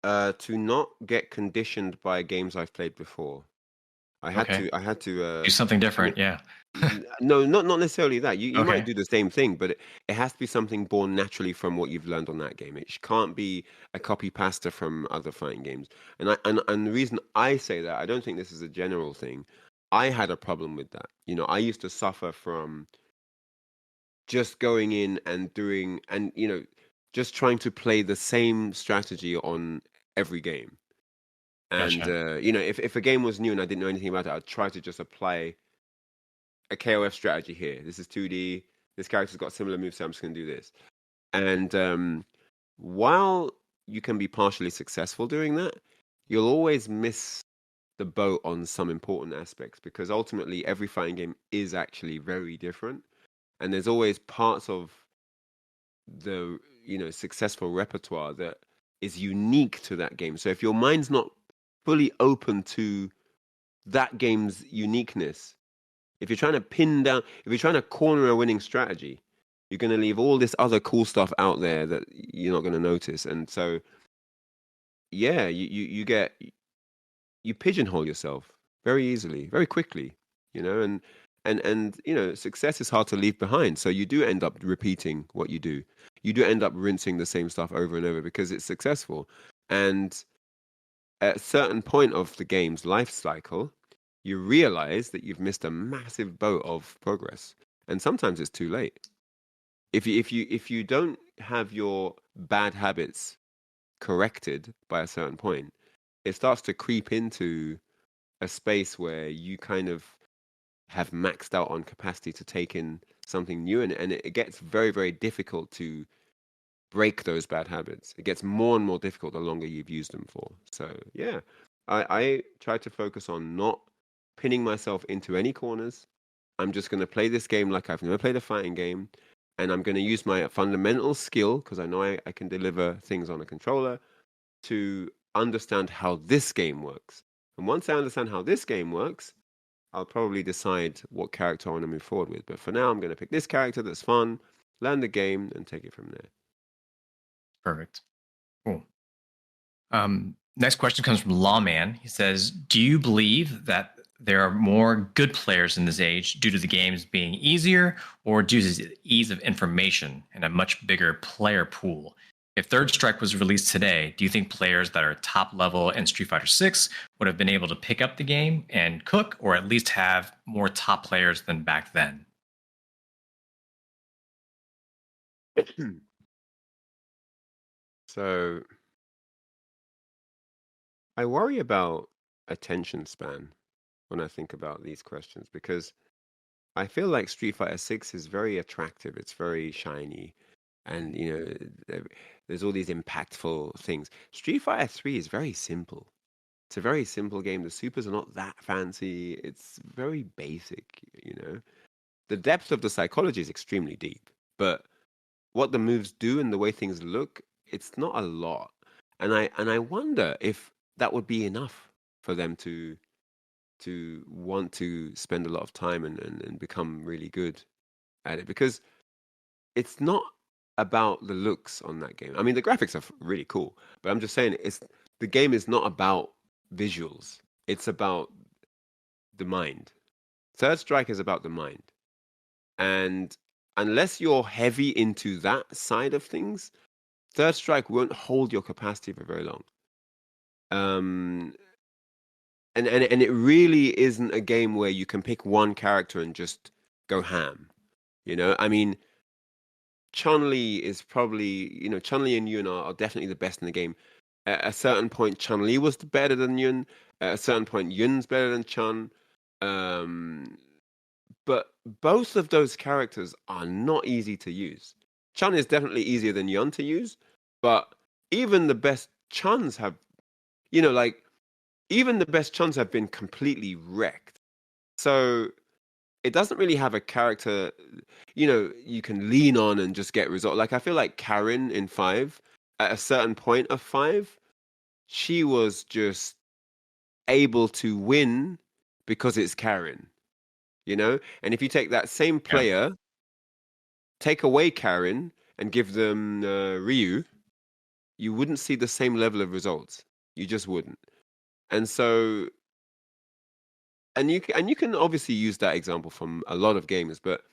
To not get conditioned by games I've played before. I had to do something different. Yeah. No, not necessarily that. You Okay. might do the same thing, but it has to be something born naturally from what you've learned on that game. It can't be a copy pasta from other fighting games. And the reason I say that, I don't think this is a general thing. I had a problem with that. You know, I used to suffer from just going in and doing, and just trying to play the same strategy on every game. And Gotcha. if a game was new and I didn't know anything about it, I'd try to just apply a KOF strategy here. This is 2D. This character's got similar moves, so I'm just going to do this. And while you can be partially successful doing that, you'll always miss the boat on some important aspects, because ultimately every fighting game is actually very different, and there's always parts of the successful repertoire that is unique to that game. So if your mind's not fully open to that game's uniqueness, if you're trying to corner a winning strategy, you're going to leave all this other cool stuff out there that you're not going to notice. And so, yeah, you pigeonhole yourself very easily, very quickly, and success is hard to leave behind. So you do end up repeating what you do. You do end up rinsing the same stuff over and over because it's successful. And at a certain point of the game's life cycle, you realize that you've missed a massive boat of progress, and sometimes it's too late. If you don't have your bad habits corrected by a certain point, it starts to creep into a space where you kind of have maxed out on capacity to take in something new, and it gets very, very difficult to break those bad habits. It gets more and more difficult the longer you've used them for. So yeah, I try to focus on not pinning myself into any corners. I'm just going to play this game like I've never played a fighting game, and I'm going to use my fundamental skill, because I know I can deliver things on a controller, to understand how this game works. And once I understand how this game works, I'll probably decide what character I want to move forward with. But for now, I'm going to pick this character that's fun, learn the game, and take it from there. Perfect. Cool. Next question comes from Lawman. He says, do you believe that there are more good players in this age due to the games being easier, or due to the ease of information and a much bigger player pool? If Third Strike was released today, do you think players that are top level in Street Fighter 6 would have been able to pick up the game and cook, or at least have more top players than back then? So I worry about attention span when I think about these questions, because I feel like Street Fighter 6 is very attractive. It's very shiny, and there's all these impactful things. Street Fighter 3 is very simple. It's a very simple game. The supers are not that fancy. It's very basic. The depth of the psychology is extremely deep, but what the moves do and the way things look, it's not a lot. And I wonder if that would be enough for them to want to spend a lot of time and become really good at it, because it's not about the looks on that game. I mean, the graphics are really cool, but I'm just saying the game is not about visuals. It's about the mind. Third Strike is about the mind. And unless you're heavy into that side of things, Third Strike won't hold your capacity for very long. And it really isn't a game where you can pick one character and just go ham. You know, I mean, Chun-Li is probably, you know, Chun-Li and Yun are definitely the best in the game. At a certain point, Chun-Li was better than Yun. At a certain point, Yun's better than Chun. But both of those characters are not easy to use. Chun is definitely easier than Yun to use, but even the best Chuns have, you know, like, even the best Chuns have been completely wrecked. So it doesn't really have a character, you know, you can lean on and just get result. Like, I feel like Karen in 5, at a certain point of 5, she was just able to win because it's Karen, you know? And if you take that same player, take away Karen and give them Ryu, you wouldn't see the same level of results. You just wouldn't. And so, and you can obviously use that example from a lot of games, but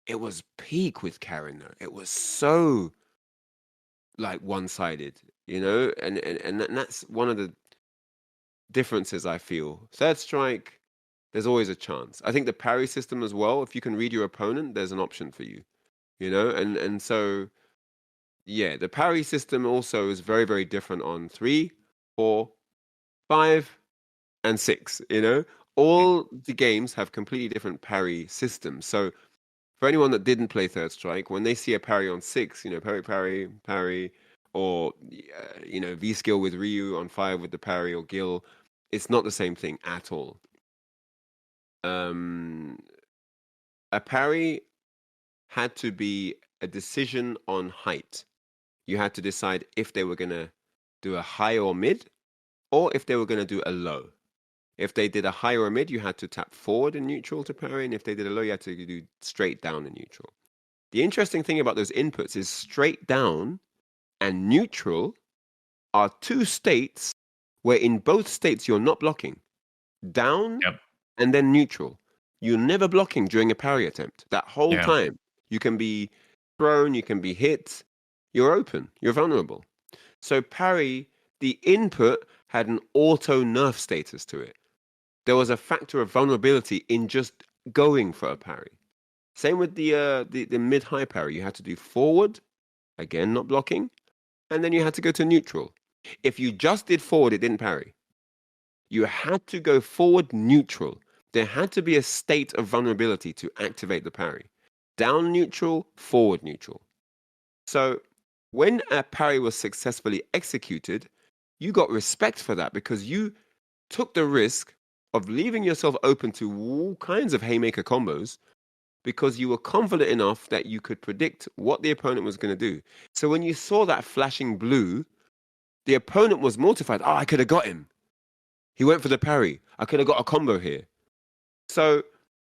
it was peak with Karen though. It was so like one-sided, you know, and that's one of the differences I feel. Third Strike, there's always a chance. I think the parry system as well. If you can read your opponent, there's an option for you, you know, and so yeah, the parry system also is very, very different on 3, 4, 5, and 6. You know, all the games have completely different parry systems. So for anyone that didn't play Third Strike, when they see a parry on 6, you know, parry, or you know, V skill with Ryu on 5 with the parry, or Gil, it's not the same thing at all. A parry had to be a decision on height. You had to decide if they were going to do a high or mid, or if they were going to do a low. If they did a high or a mid, you had to tap forward in neutral to parry, and if they did a low, you had to do straight down in neutral. The interesting thing about those inputs is straight down and neutral are two states where in both states you're not blocking. Down and then neutral. You're never blocking during a parry attempt. That whole time, you can be thrown, you can be hit, you're open, you're vulnerable. So parry, the input had an auto nerf status to it. There was a factor of vulnerability in just going for a parry. Same with the mid-high parry. You had to do forward, again not blocking, and then you had to go to neutral. If you just did forward, it didn't parry. You had to go forward neutral. There had to be a state of vulnerability to activate the parry. Down neutral, forward neutral. So when a parry was successfully executed, you got respect for that because you took the risk of leaving yourself open to all kinds of haymaker combos because you were confident enough that you could predict what the opponent was going to do. So when you saw that flashing blue, the opponent was mortified. Oh, I could have got him. He went for the parry. I could have got a combo here. So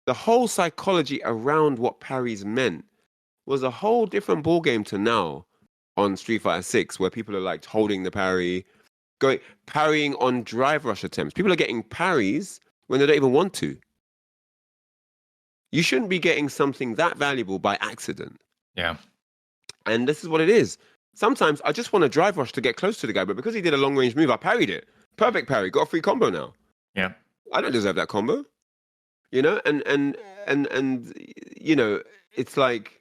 the whole psychology around what parries meant was a whole different ballgame to now on Street Fighter 6, where people are like holding the parry, parrying on drive rush attempts. People are getting parries when they don't even want to. You shouldn't be getting something that valuable by accident. Yeah. And this is what it is. Sometimes I just want to drive rush to get close to the guy, but because he did a long range move, I parried it. Perfect parry, got a free combo now. Yeah. I don't deserve that combo. You know, and you know, it's like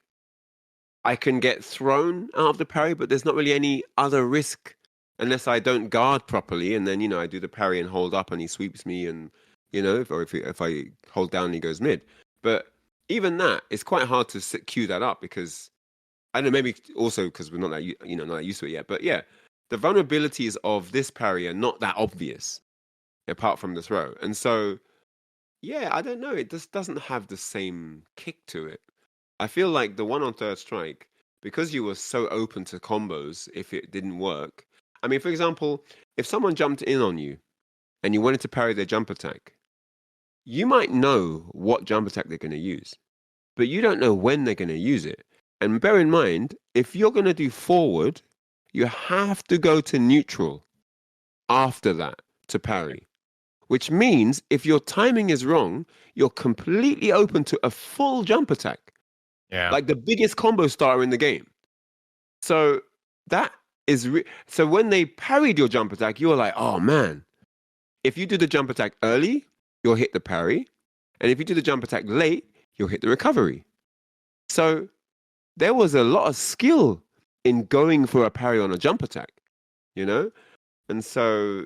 I can get thrown out of the parry, but there's not really any other risk unless I don't guard properly, and then, you know, I do the parry and hold up and he sweeps me, and, you know, if I hold down and he goes mid. But even that, it's quite hard to cue that up because, I don't know, maybe also because we're not that, you know, not that used to it yet. But yeah, the vulnerabilities of this parry are not that obvious apart from the throw. And so, yeah, I don't know. It just doesn't have the same kick to it. I feel like the one on Third Strike, because you were so open to combos if it didn't work. I mean, for example, if someone jumped in on you and you wanted to parry their jump attack, you might know what jump attack they're going to use, but you don't know when they're going to use it. And bear in mind, if you're going to do forward, you have to go to neutral. after that to parry. Which means if your timing is wrong, you're completely open to a full jump attack, Yeah. like the biggest combo starter in the game. So that is so when they parried your jump attack, you were like, oh man. If you do the jump attack early, you'll hit the parry, and if you do the jump attack late, you'll hit the recovery. So there was a lot of skill in going for a parry on a jump attack, you know? And so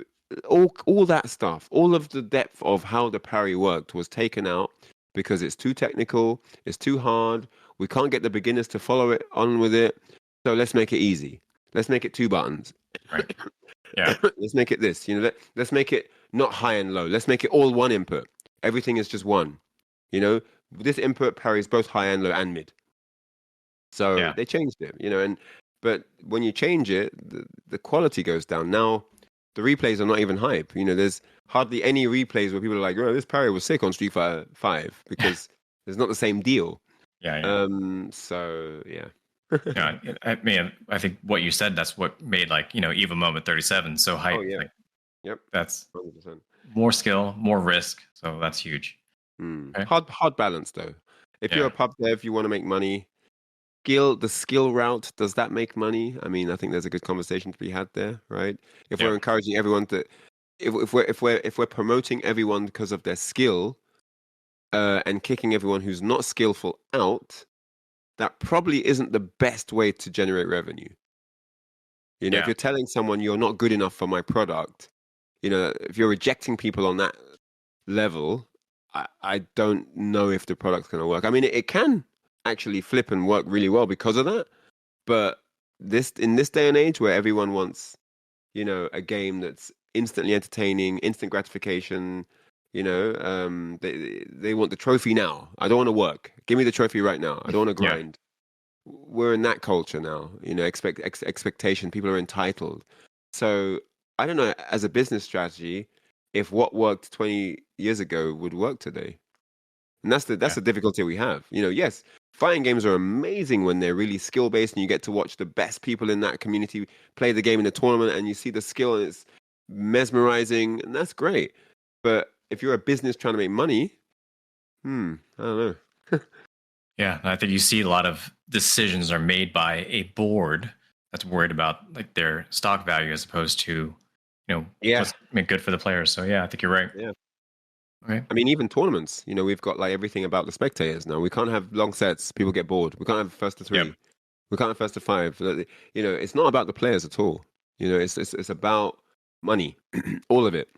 all that stuff, all of the depth of how the parry worked was taken out because it's too technical, it's too hard. We can't get the beginners to follow it on with it. So let's make it easy. Let's make it 2 buttons. Right. Yeah. Let's make it this. Let's make it not high and low. Let's make it all one input. Everything is just one. This input parries both high and low and mid. So they changed it, but when you change it, the quality goes down. Now, the replays are not even hype. There's hardly any replays where people are like, oh, this parry was sick on Street Fighter 5 because it's not the same deal. Yeah. So, yeah. Yeah, I mean, I think what you said, that's what made EVA Moment 37 so hype. Oh, yeah. Yep. That's 100%. More skill, more risk. So that's huge. Okay. Hard balance, though. If you're a pub dev, you want to make money. The skill route, does that make money? I mean, I think there's a good conversation to be had there, right? If we're encouraging everyone to, if we're promoting everyone because of their skill, and kicking everyone who's not skillful out, that probably isn't the best way to generate revenue. If you're telling someone you're not good enough for my product, if you're rejecting people on that level, I don't know if the product's going to work. I mean, it can actually flip and work really well because of that. But in this day and age where everyone wants, a game that's instantly entertaining, instant gratification, they want the trophy now. I don't want to work. Give me the trophy right now. I don't want to grind. We're in that culture now, expectation. People are entitled. So I don't know, as a business strategy, if what worked 20 years ago would work today. And that's the difficulty we have. Yes, fighting games are amazing when they're really skill based and you get to watch the best people in that community play the game in a tournament and you see the skill and it's mesmerizing, and that's great. But if you're a business trying to make money, I don't know. Yeah, I think you see a lot of decisions are made by a board that's worried about their stock value as opposed to, what's good for the players. So I think you're right. Yeah. Okay. I mean, even tournaments, we've got everything about the spectators now. We can't have long sets. People get bored. We can't have first to 3. Yep. We can't have first to 5. It's not about the players at all. It's about money, all of it.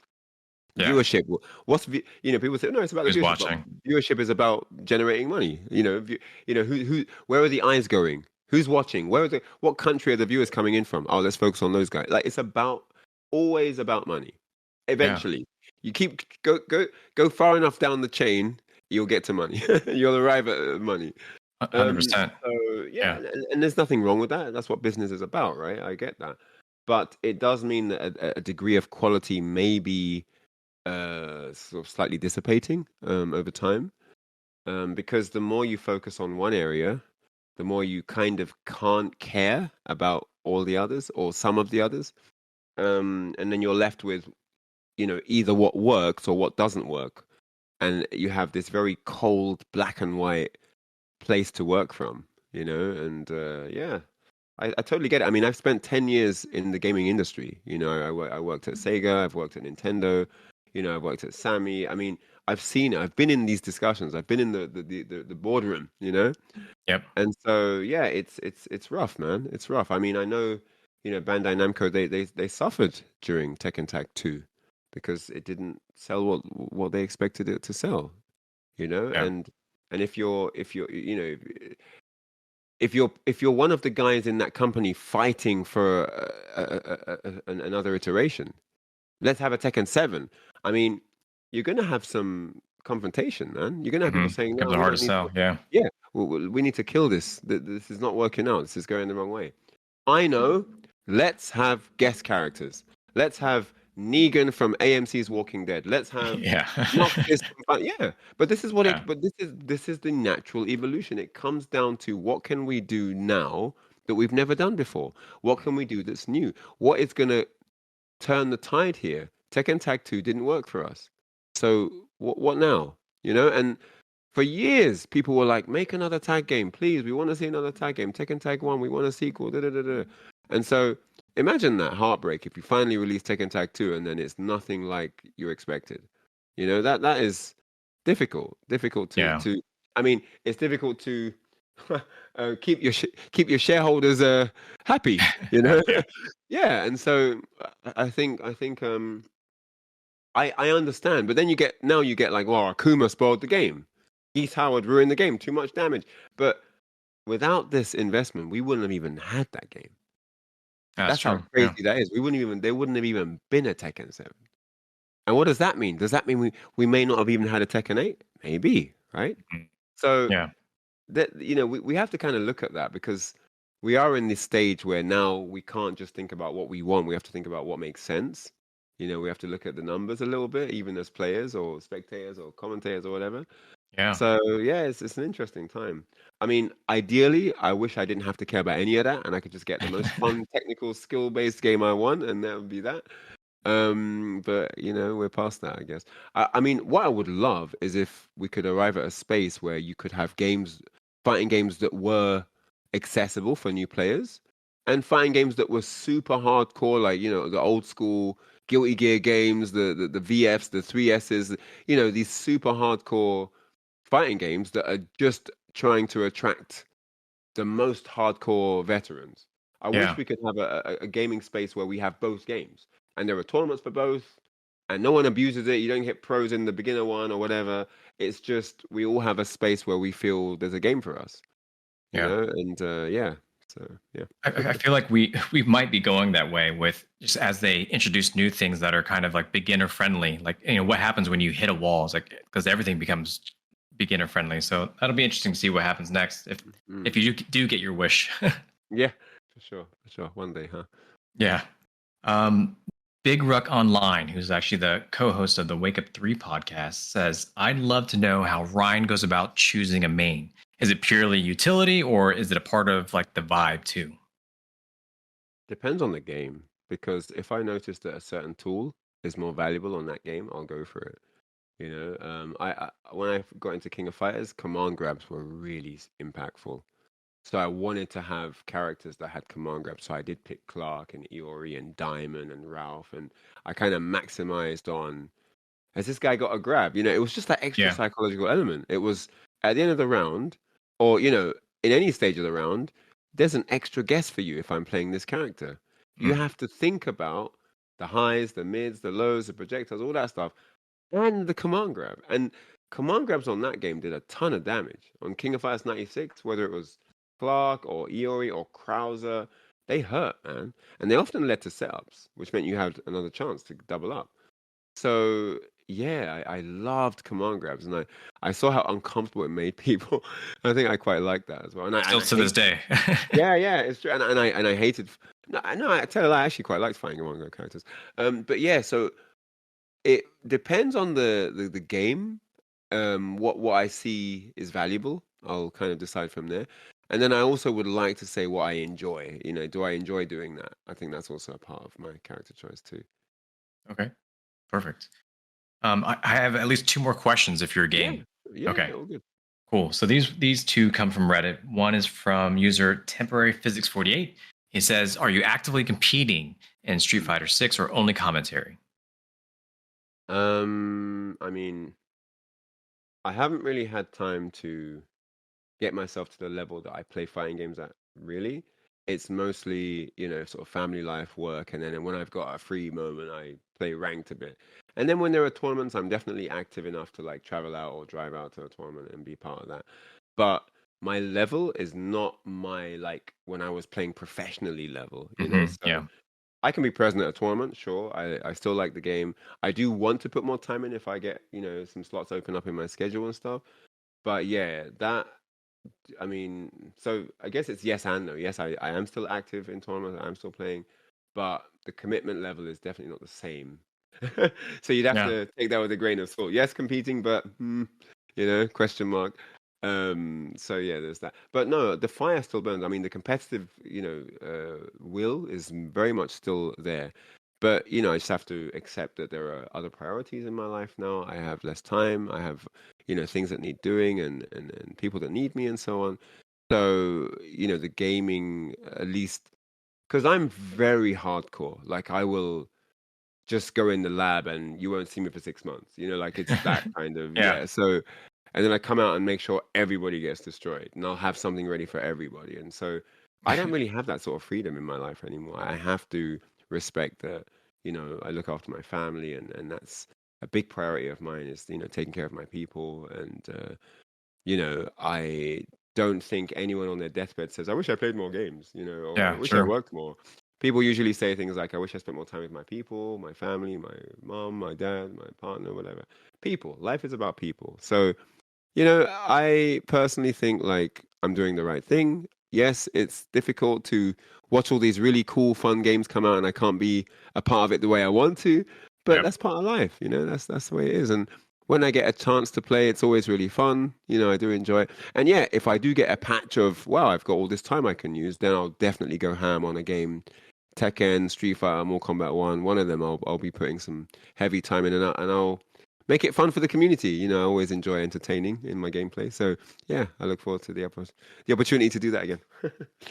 Yeah. Viewership. People say, no, it's about the viewership. Watching. Viewership is about generating money. Who? Where are the eyes going? Who's watching? What country are the viewers coming in from? Oh, let's focus on those guys. It's always about money. Eventually, you keep go far enough down the chain, you'll get to money. You'll arrive at money. 100%. So and there's nothing wrong with that. That's what business is about, right? I get that, but it does mean that a degree of quality may be sort of slightly dissipating over time, because the more you focus on one area, the more you kind of can't care about all the others or some of the others, and then you're left with either what works or what doesn't work, and you have this very cold black and white place to work from, and I totally get it. I mean, I've spent 10 years in the gaming industry. I worked at Sega, I've worked at Nintendo, I've worked at Sammy. I mean, I've seen it. I've been in these discussions. I've been in the boardroom, Yep. And so, it's rough, man. It's rough. I mean, I know, Bandai Namco, they suffered during Tekken Tag 2 because it didn't sell what they expected it to sell, and if you're one of the guys in that company fighting for another iteration, let's have a Tekken 7. I mean, you're going to have some confrontation, man. You're going to have people saying, "No, hard to sell." We need to kill this. This is not working out. This is going the wrong way. I know. Let's have guest characters. Let's have Negan from AMC's Walking Dead. Let's have Noctis. But this is what But this is the natural evolution. It comes down to what can we do now that we've never done before. What can we do that's new? What is gonna turn the tide here. Tekken Tag 2 didn't work for us. So what now? You know, and for years people were like, make another tag game, please. We want to see another tag game. Tekken Tag 1, we want a sequel. Da, da, da, da. And so imagine that heartbreak if you finally release Tekken Tag 2 and then it's nothing like you expected. You know, that is difficult. Difficult Yeah. to I mean, it's difficult to keep your shareholders happy, you know. Yeah. Yeah, and so I think I understand, but then you get like, well, Akuma spoiled the game, Keith Howard ruined the game, too much damage. But without this investment, we wouldn't have even had that game. That's That's how true. Yeah. crazy that is. There wouldn't have even been a Tekken 7. And what does that mean? Does that mean we may not have even had a Tekken 8? Maybe, right? Mhm. So Yeah. that we have to kind of look at that, because we are in this stage where now we can't just think about what we want. We have to think about what makes sense. We have to look at the numbers a little bit, even as players or spectators or commentators or whatever. Yeah. So yeah, it's an interesting time. I mean, ideally, I wish I didn't have to care about any of that, and I could just get the most fun, technical, skill-based game I want, and that would be that. But we're past that, I guess. I mean, what I would love is if we could arrive at a space where you could have fighting games that were accessible for new players, and fighting games that were super hardcore, like the old school Guilty Gear games, the VFs, the 3Ss, these super hardcore fighting games that are just trying to attract the most hardcore veterans. I wish Yeah. we could have a gaming space where we have both games, and there are tournaments for both, and no one abuses it. You don't get pros in the beginner one or whatever. It's just we all have a space where we feel there's a game for us, Yeah. and yeah. So yeah, I feel like we might be going that way with just as they introduce new things that are kind of like beginner friendly. Like what happens when you hit a wall? It's like because everything becomes beginner friendly. So that'll be interesting to see what happens next mm. if you do get your wish. Yeah, for sure. One day, huh? Yeah. Um, Big Ruck Online, who's actually the co-host of the Wake Up 3 podcast, says, I'd love to know how Ryan goes about choosing a main. Is it purely utility or is it a part of like the vibe too? Depends on the game, because if I notice that a certain tool is more valuable on that game, I'll go for it. I when I got into King of Fighters, command grabs were really impactful. So I wanted to have characters that had command grabs. So I did pick Clark and Iori and Diamond and Ralph, and I kind of maximized on, has this guy got a grab? It was just that extra Yeah. psychological element. It was at the end of the round, or in any stage of the round, there's an extra guess for you if I'm playing this character. You Mm. have to think about the highs, the mids, the lows, the projectiles, all that stuff, and the command grab. And command grabs on that game did a ton of damage. On King of Fighters 96, whether it was Clark or Iori or Krauser, they hurt, man. And they often led to setups, which meant you had another chance to double up. So yeah, I loved command grabs, and I saw how uncomfortable it made people. I think I quite liked that as well. And Still I to this hate, day. yeah, it's true. And I hated. No, I tell you, I actually quite liked fighting command grab characters. But yeah, so it depends on the game. What I see is valuable, I'll kind of decide from there. And then I also would like to say what I enjoy. Do I enjoy doing that? I think that's also a part of my character choice too. Okay. Perfect. I have at least two more questions if you're Yeah, game. yeah, Okay. all good. Cool. So these two come from Reddit. One is from user Temporary Physics 48. He says, "Are you actively competing in Street Fighter 6 or only commentary?" I mean, I haven't really had time to get myself to the level that I play fighting games at, really. It's mostly, sort of family life, work, and then when I've got a free moment, I play ranked a bit. And then when there are tournaments, I'm definitely active enough to like travel out or drive out to a tournament and be part of that. But my level is not my like when I was playing professionally level, so Yeah. I can be present at a tournament, sure. I still like the game. I do want to put more time in if I get, some slots open up in my schedule and stuff. But yeah, I mean, so I guess it's yes and no. Yes, I am still active in tournaments. I'm still playing, but the commitment level is definitely not the same. So you'd have Yeah. to take that with a grain of salt. Yes, competing, but question mark. So yeah, there's that. But no, the fire still burns. I mean, the competitive, will is very much still there. But I just have to accept that there are other priorities in my life now. I have less time. I have things that need doing, and people that need me, and so on. So the gaming, at least, because I'm very hardcore. Like, I will just go in the lab and you won't see me for 6 months. Like, it's that kind of, Yeah. yeah. So, and then I come out and make sure everybody gets destroyed, and I'll have something ready for everybody. And so I don't really have that sort of freedom in my life anymore. I have to respect that, I look after my family, and that's a big priority of mine, is, taking care of my people. And, I don't think anyone on their deathbed says, I wish I played more games, or I Yeah, wish I sure. worked more. People usually say things like, I wish I spent more time with my people, my family, my mom, my dad, my partner, whatever. People. Life is about people. So, I personally think, like, I'm doing the right thing. Yes, it's difficult to watch all these really cool, fun games come out, and I can't be a part of it the way I want to, but Yep. that's part of life. That's the way it is. And when I get a chance to play, it's always really fun. I do enjoy it. And yeah, if I do get a patch of, wow, I've got all this time I can use, then I'll definitely go ham on a game. Tekken, Street Fighter, Mortal Kombat 1, one of them I'll be putting some heavy time in, and I'll make it fun for the community. I always enjoy entertaining in my gameplay. So yeah, I look forward to the opportunity to do that again.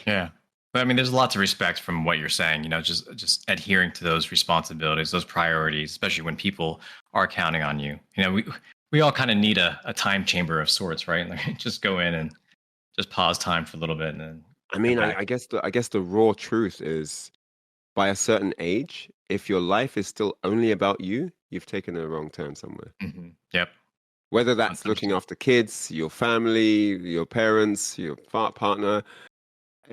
Yeah. But I mean, there's a lot to respect from what you're saying, just adhering to those responsibilities, those priorities, especially when people are counting on you. We all kind of need a time chamber of sorts, right? Like, just go in and just pause time for a little bit and then I get mean, back. I guess the raw truth is, by a certain age, if your life is still only about you, you've taken a wrong turn somewhere. Yep. Whether that's looking 100%. after kids, your family, your parents, your partner,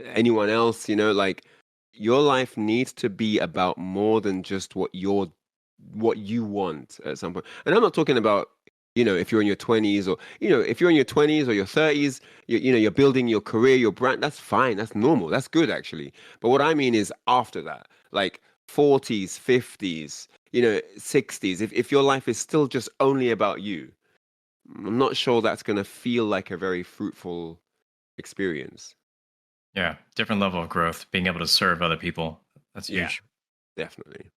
anyone else, like, your life needs to be about more than just what you want at some point. And I'm not talking about, if you're in your 20s, or, if you're in your 20s or your 30s, you're building your career, your brand, that's fine. That's normal. That's good, actually. But what I mean is after that, like 40s, 50s, 60s, if your life is still just only about you, I'm not sure that's going to feel like a very fruitful experience. Yeah. Different level of growth, being able to serve other people. That's Yeah, huge. definitely.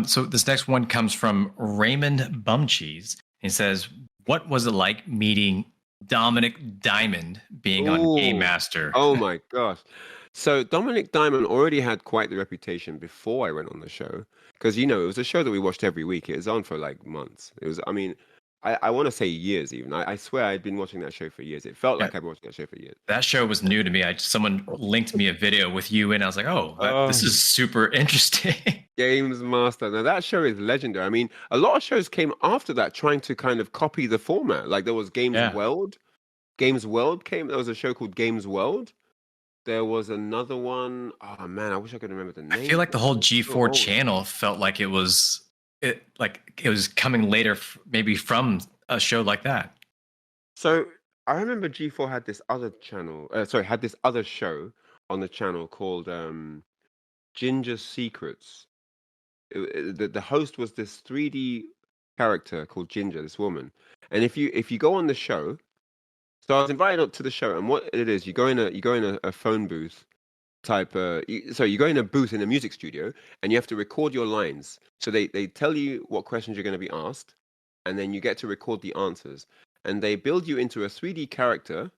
So this next one comes from Raymond Bumcheese. He says, "What was it like meeting Dominic Diamond being on Game Oh, Master?" oh my gosh. So Dominic Diamond already had quite the reputation before I went on the show, because it was a show that we watched every week. It was on for like months. It was, I mean, I want to say years even. I swear I'd been watching that show for years. It felt Yeah, like I'd watched that show for years. that show was new to me. Someone linked me a video with you, and I was like, "Oh, this Oh, is super interesting." Games Master. Now that show is legendary. I mean, a lot of shows came after that trying to kind of copy the format. Like, there was Games Yeah, World. Games World came. There was a show called Games World. There was another one. Oh man, I wish I could remember the I feel name of like the it. whole It's so G4 old. channel felt like it was coming later, maybe from a show like that. So I remember G4 had this other channel. Sorry, had this other show on the channel called Ginger Secrets. The host was this 3D character called Ginger, this woman. And if you go on the show, so I was invited up to the show, and what it is, you go in a phone booth type. You go in a booth in a music studio, and you have to record your lines. So they tell you what questions you're going to be asked, and then you get to record the answers. And they build you into a 3D character,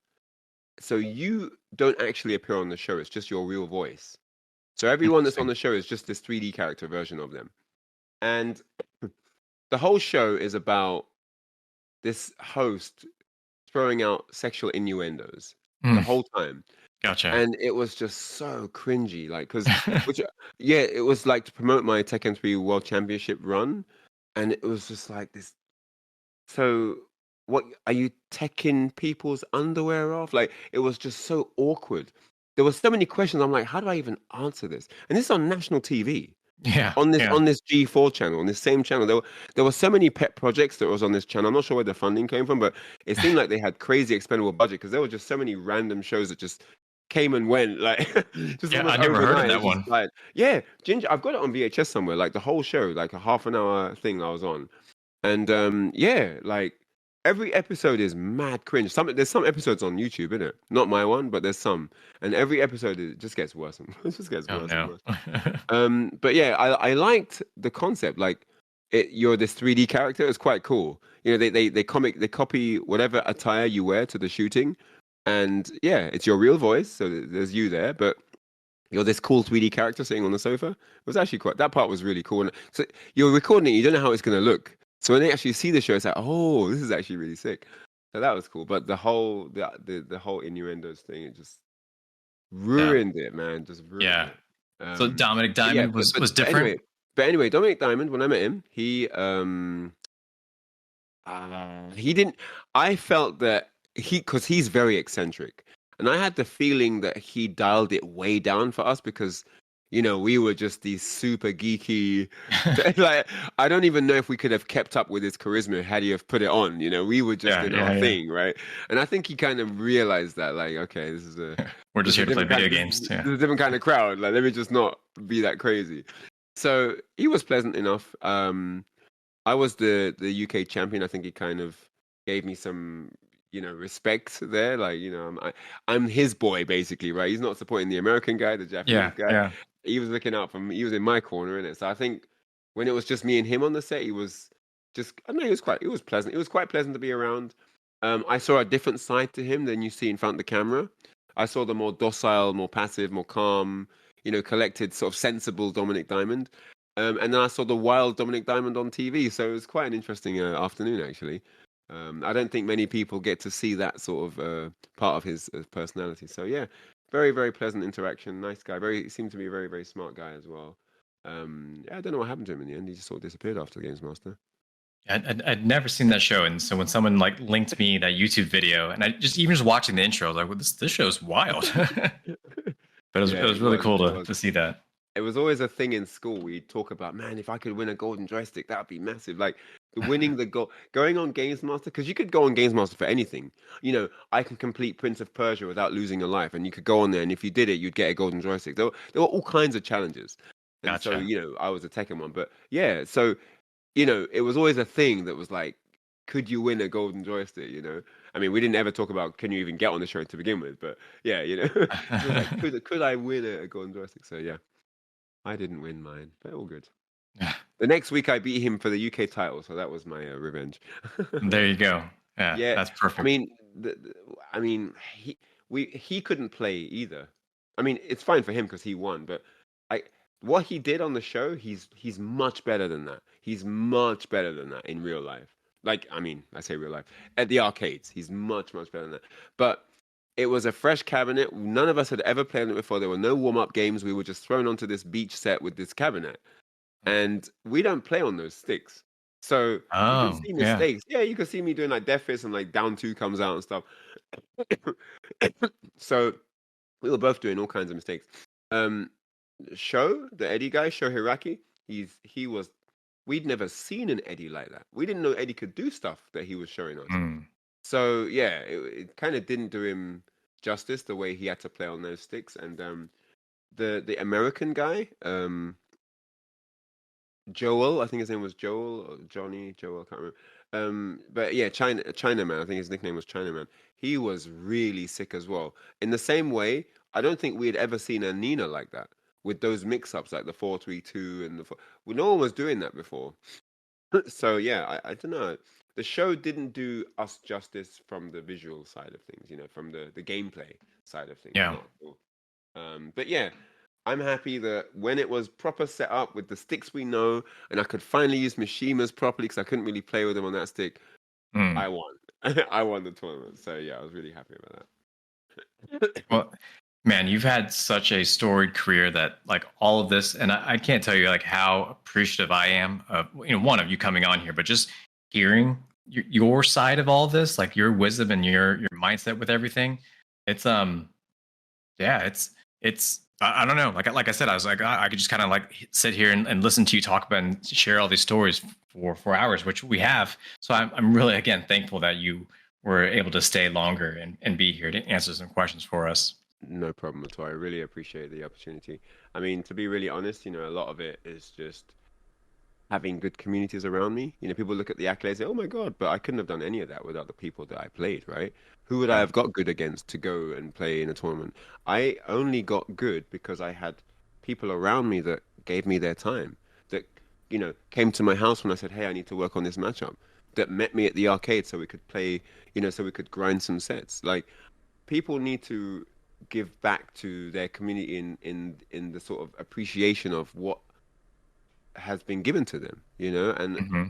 so you don't actually appear on the show. It's just your real voice. So everyone that's on Interesting. the show is just this 3D character version of them. And the whole show is about this host throwing out sexual innuendos the Mm, whole time. gotcha. And it was just so cringy, like, which, yeah, it was like to promote my Tekken 3 World Championship run, and it was just like this. So, what are you taking people's underwear off? Like, it was just so awkward. There were so many questions. I'm like, how do I even answer this? And this is on national TV, Yeah, on this yeah. G4 channel, on this same channel. There were so many pet projects that was on this channel. I'm not sure where the funding came from, but it seemed like they had crazy expendable budget, because there were just so many random shows that just came and went, like, just Yeah, I almost never heard of overnight. that It just one. died. Yeah, Ginger. I've got it on VHS somewhere, like the whole show, like a half an hour thing I was on, and yeah, like, every episode is mad cringe. There's some episodes on YouTube, isn't it? Not my one, but there's some, and every episode it just gets worse and it just gets Oh worse and no. worse. But yeah, I liked the concept. Like, you're this 3D character. It's quite cool. You know, they copy whatever attire you wear to the shooting, and yeah, it's your real voice. So there's you there, but you're this cool 3D character sitting on the sofa. It was actually quite. That part was really cool. And so you're recording it. You don't know how it's going to look. So when they actually see the show, it's like, oh, this is actually really sick. So that was cool. But the whole innuendos thing, it just Yeah. ruined it, man. Just ruined Yeah. it. So Dominic But yeah, Diamond was different. but anyway, Dominic Diamond. When I met him, he didn't. I felt that because he's very eccentric, and I had the feeling that he dialed it way down for us because, we were just these super geeky. Like, I don't even know if we could have kept up with his charisma had he have put it on. We were just in our thing, right? And I think he kind of realized that, like, okay, this is We're just here to play video different games. This Yeah. is a different kind of crowd. Like, let me just not be that crazy. So he was pleasant enough. I was the UK champion. I think he kind of gave me some, respect there. Like, I'm his boy basically, right? He's not supporting the American guy, the Japanese guy. Yeah. He was looking out for me. He was in my corner, innit? So I think when it was just me and him on the set, he was just, I don't know, it was pleasant. It was quite pleasant to be around. I saw a different side to him than you see in front of the camera. I saw the more docile, more passive, more calm, collected, sort of sensible Dominic Diamond. And then I saw the wild Dominic Diamond on TV. So it was quite an interesting afternoon, actually. I don't think many people get to see that sort of part of his personality. So yeah, very, very pleasant interaction. Nice guy. Seemed to be a very, very smart guy as well. Yeah, I don't know what happened to him in the end. He just sort of disappeared after the Games Master. I'd never seen that show, and so when someone like linked me that YouTube video, and I even just watching the intro, I was like, well, this show's wild. But it was really cool to see that. It was always a thing in school. We'd talk about, man, if I could win a golden joystick, that would be massive. Like winning the goal, going on Games Master, because you could go on Games Master for anything. I can complete Prince of Persia without losing a life, and you could go on there, and if you did it, you'd get a golden joystick. There were all kinds of challenges, and Gotcha. so I was a Tekken one, but yeah, so it was always a thing that was like, could you win a golden joystick? I mean, we didn't ever talk about can you even get on the show to begin with, but yeah, it was like, could I win a golden joystick? So yeah. I didn't win mine, but all good. The next week I beat him for the UK title, so that was my revenge. There you go. Yeah, that's perfect. I mean, he couldn't play either. I mean, it's fine for him because he won, but what he did on the show, he's much better than that. He's much better than that in real life. Like, I mean, I say real life at the arcades, he's much better than that. But it was a fresh cabinet. None of us had ever played on it before. There were no warm-up games. We were just thrown onto this beach set with this cabinet. And we don't play on those sticks. So you can see mistakes. Yeah, you can see me doing like death fist and like down two comes out and stuff. So we were both doing all kinds of mistakes. The Eddie guy, Sho Hiraki, we'd never seen an Eddie like that. We didn't know Eddie could do stuff that he was showing us. So yeah, it kind of didn't do him justice the way he had to play on those sticks. And the American guy, Joel, I think his name was Joel or Johnny, Joel, I can't remember. But yeah, Chinaman, I think his nickname was Chinaman. He was really sick as well. In the same way, I don't think we had ever seen a Nina like that with those mix-ups, like the 4-3-2 and no one was doing that before. So yeah, I don't know. The show didn't do us justice from the visual side of things, from the gameplay side of things. Yeah. But yeah, I'm happy that when it was proper set up with the sticks we know, and I could finally use Mishimas properly because I couldn't really play with them on that stick, I won. I won the tournament. So yeah, I was really happy about that. Well, man, you've had such a storied career that like all of this, and I can't tell you like how appreciative I am of one of you coming on here, but just hearing your side of all this, like your wisdom and your mindset with everything. It's it's I don't know. Like I said, I was like I could just kind of like sit here and listen to you talk about and share all these stories for hours, which we have. So I'm really again thankful that you were able to stay longer and be here to answer some questions for us. No problem at all. I really appreciate the opportunity. I mean, to be really honest, a lot of it is just having good communities around me. You know, people look at the accolades, say, "Oh my God," but I couldn't have done any of that without the people that I played, right? Who would I Yeah. have got good against to go and play in a tournament? I only got good because I had people around me that gave me their time, that, you know, came to my house when I said, "Hey, I need to work on this matchup," that met me at the arcade so we could play, you know, so we could grind some sets. Like, people need to give back to their community in the sort of appreciation of what has been given to them, you know. And Hmm.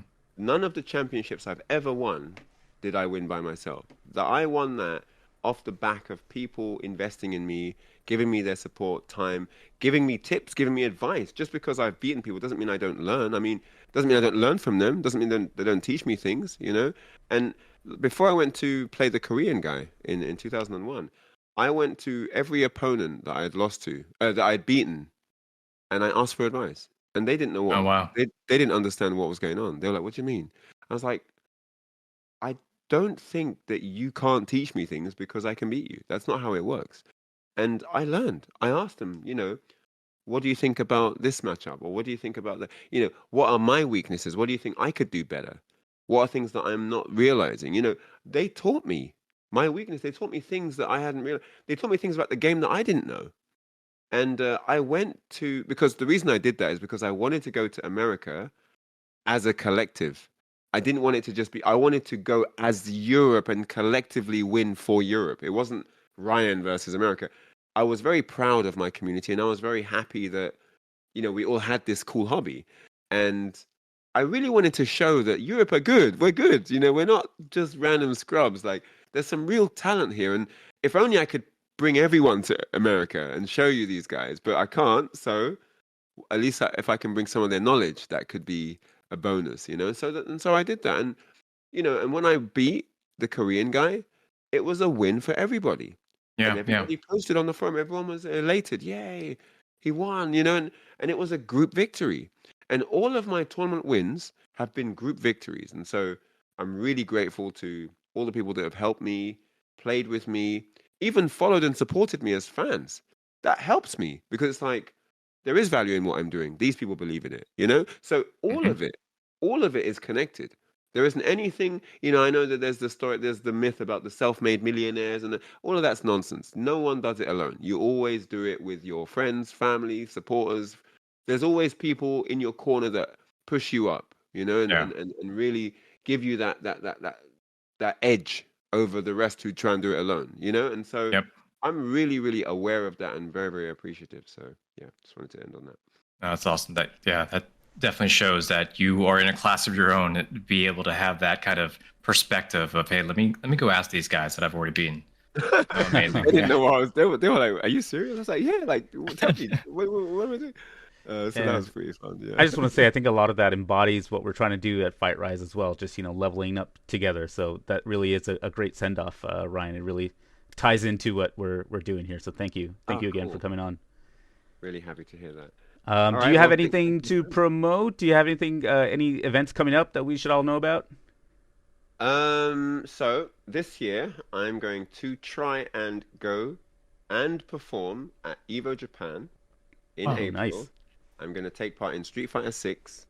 none of the championships I've ever won did I win by myself. That I won that off the back of people investing in me, giving me their support, time, giving me tips, giving me advice. Just because I've beaten people doesn't mean I don't learn. I mean, doesn't mean I don't learn from them. Doesn't mean they don't teach me things, you know. And before I went to play the Korean guy in 2001, I went to every opponent that I had lost to, that I'd beaten, and I asked for advice. And they didn't know Oh what wow. they didn't understand what was going on. They were like, "What do you mean?" I was like, "I don't think that you can't teach me things because I can beat you. That's not how it works." And I learned. I asked them, you know, "What do you think about this matchup? Or what do you think about the, you know, what are my weaknesses? What do you think I could do better? What are things that I'm not realizing?" You know, they taught me my weakness. They taught me things that I hadn't realized. They taught me things about the game that I didn't know. And I went to, because the reason I did that is because I wanted to go to America as a collective. I didn't want it to just be, I wanted to go as Europe and collectively win for Europe. It wasn't Ryan versus America. I was very proud of my community and I was very happy that, you know, we all had this cool hobby. And I really wanted to show that Europe are good. We're good. You know, we're not just random scrubs. Like, there's some real talent here. And if only I could bring everyone to America and show you these guys, but I can't. So at least if I can bring some of their knowledge, that could be a bonus, you know. And so I did that, and you know, and when I beat the Korean guy, it was a win for everybody, and Yeah. Yeah. everybody posted on the forum. Everyone was elated, yay, he won, you know, and it was a group victory, and all of my tournament wins have been group victories, and so I'm really grateful to all the people that have helped me, played with me, even followed and supported me as fans. That helps me because it's like there is value in what I'm doing. These people believe in it, you know? So Hmm. all of it is connected. There isn't anything, you know, I know that there's the story, there's the myth about the self-made millionaires and all of that's nonsense. No one does it alone. You always do it with your friends, family, supporters. There's always people in your corner that push you up, you know, Yeah. and really give you that edge over the rest who try and do it alone, you know? And so Yep. I'm really, really aware of that and very, very appreciative. So yeah, just wanted to end on that. No, that's awesome. That definitely shows that you are in a class of your own. To be able to have that kind of perspective of, hey, let me go ask these guys that I've already beaten. Oh, They amazing. didn't know what I was. They were like, "Are you serious?" I was like, "Yeah." Like, tell me, what am I doing? So that was And pretty fun. I Yeah. just want to say I think a lot of that embodies what we're trying to do at FightRise as well. Just leveling up together. So that really is a great send off, Ryan. It really ties into what we're doing here. So thank Oh, you again for cool. coming on. Really happy to hear that. All Do you right. have Well, thank anything you. to promote? Do you have anything, any events coming up that we should all know about? So this year I'm going to try and go and perform at Evo Japan in Oh, Oh, nice. April. I'm going to take part in Street Fighter 6,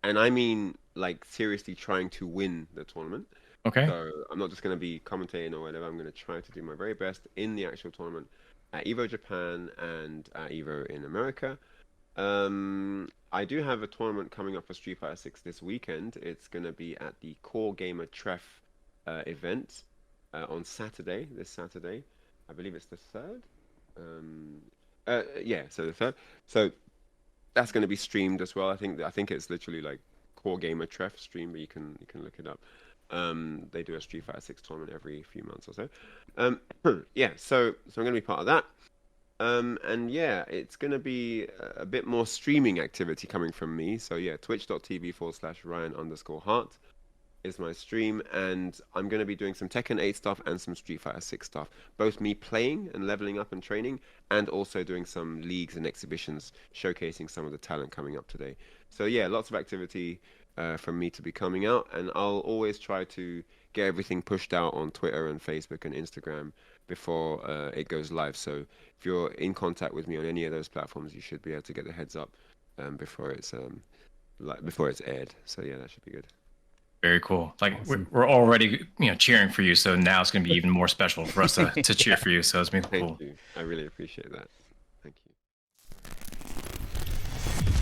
and I mean like seriously trying to win the tournament. okay. So I'm not just going to be commentating or whatever. I'm going to try to do my very best in the actual tournament at Evo Japan and at Evo in America. I do have a tournament coming up for Street Fighter 6 this weekend. It's going to be at the Core Gamer Treff event on Saturday, this Saturday. I believe it's the third. Um, yeah, so the third. So that's going to be streamed as well. I think it's literally like Core Gamer Treff stream, but you can look it up. They do a Street Fighter 6 tournament every few months or so. Yeah, so I'm going to be part of that. And yeah, it's going to be a bit more streaming activity coming from me. So yeah, twitch.tv/Ryan_Hart is my stream, and I'm going to be doing some Tekken 8 stuff and some Street Fighter 6 stuff. Both me playing and leveling up and training, and also doing some leagues and exhibitions showcasing some of the talent coming up today. So yeah, lots of activity from me to be coming out, and I'll always try to get everything pushed out on Twitter and Facebook and Instagram before it goes live. So if you're in contact with me on any of those platforms, you should be able to get the heads up before it's like before it's aired. So yeah, that should be good. Very cool. Like Awesome. we're already, cheering for you. So now it's going to be even more special for us to cheer for you. So it's been cool. Thank you. I really appreciate that. Thank you.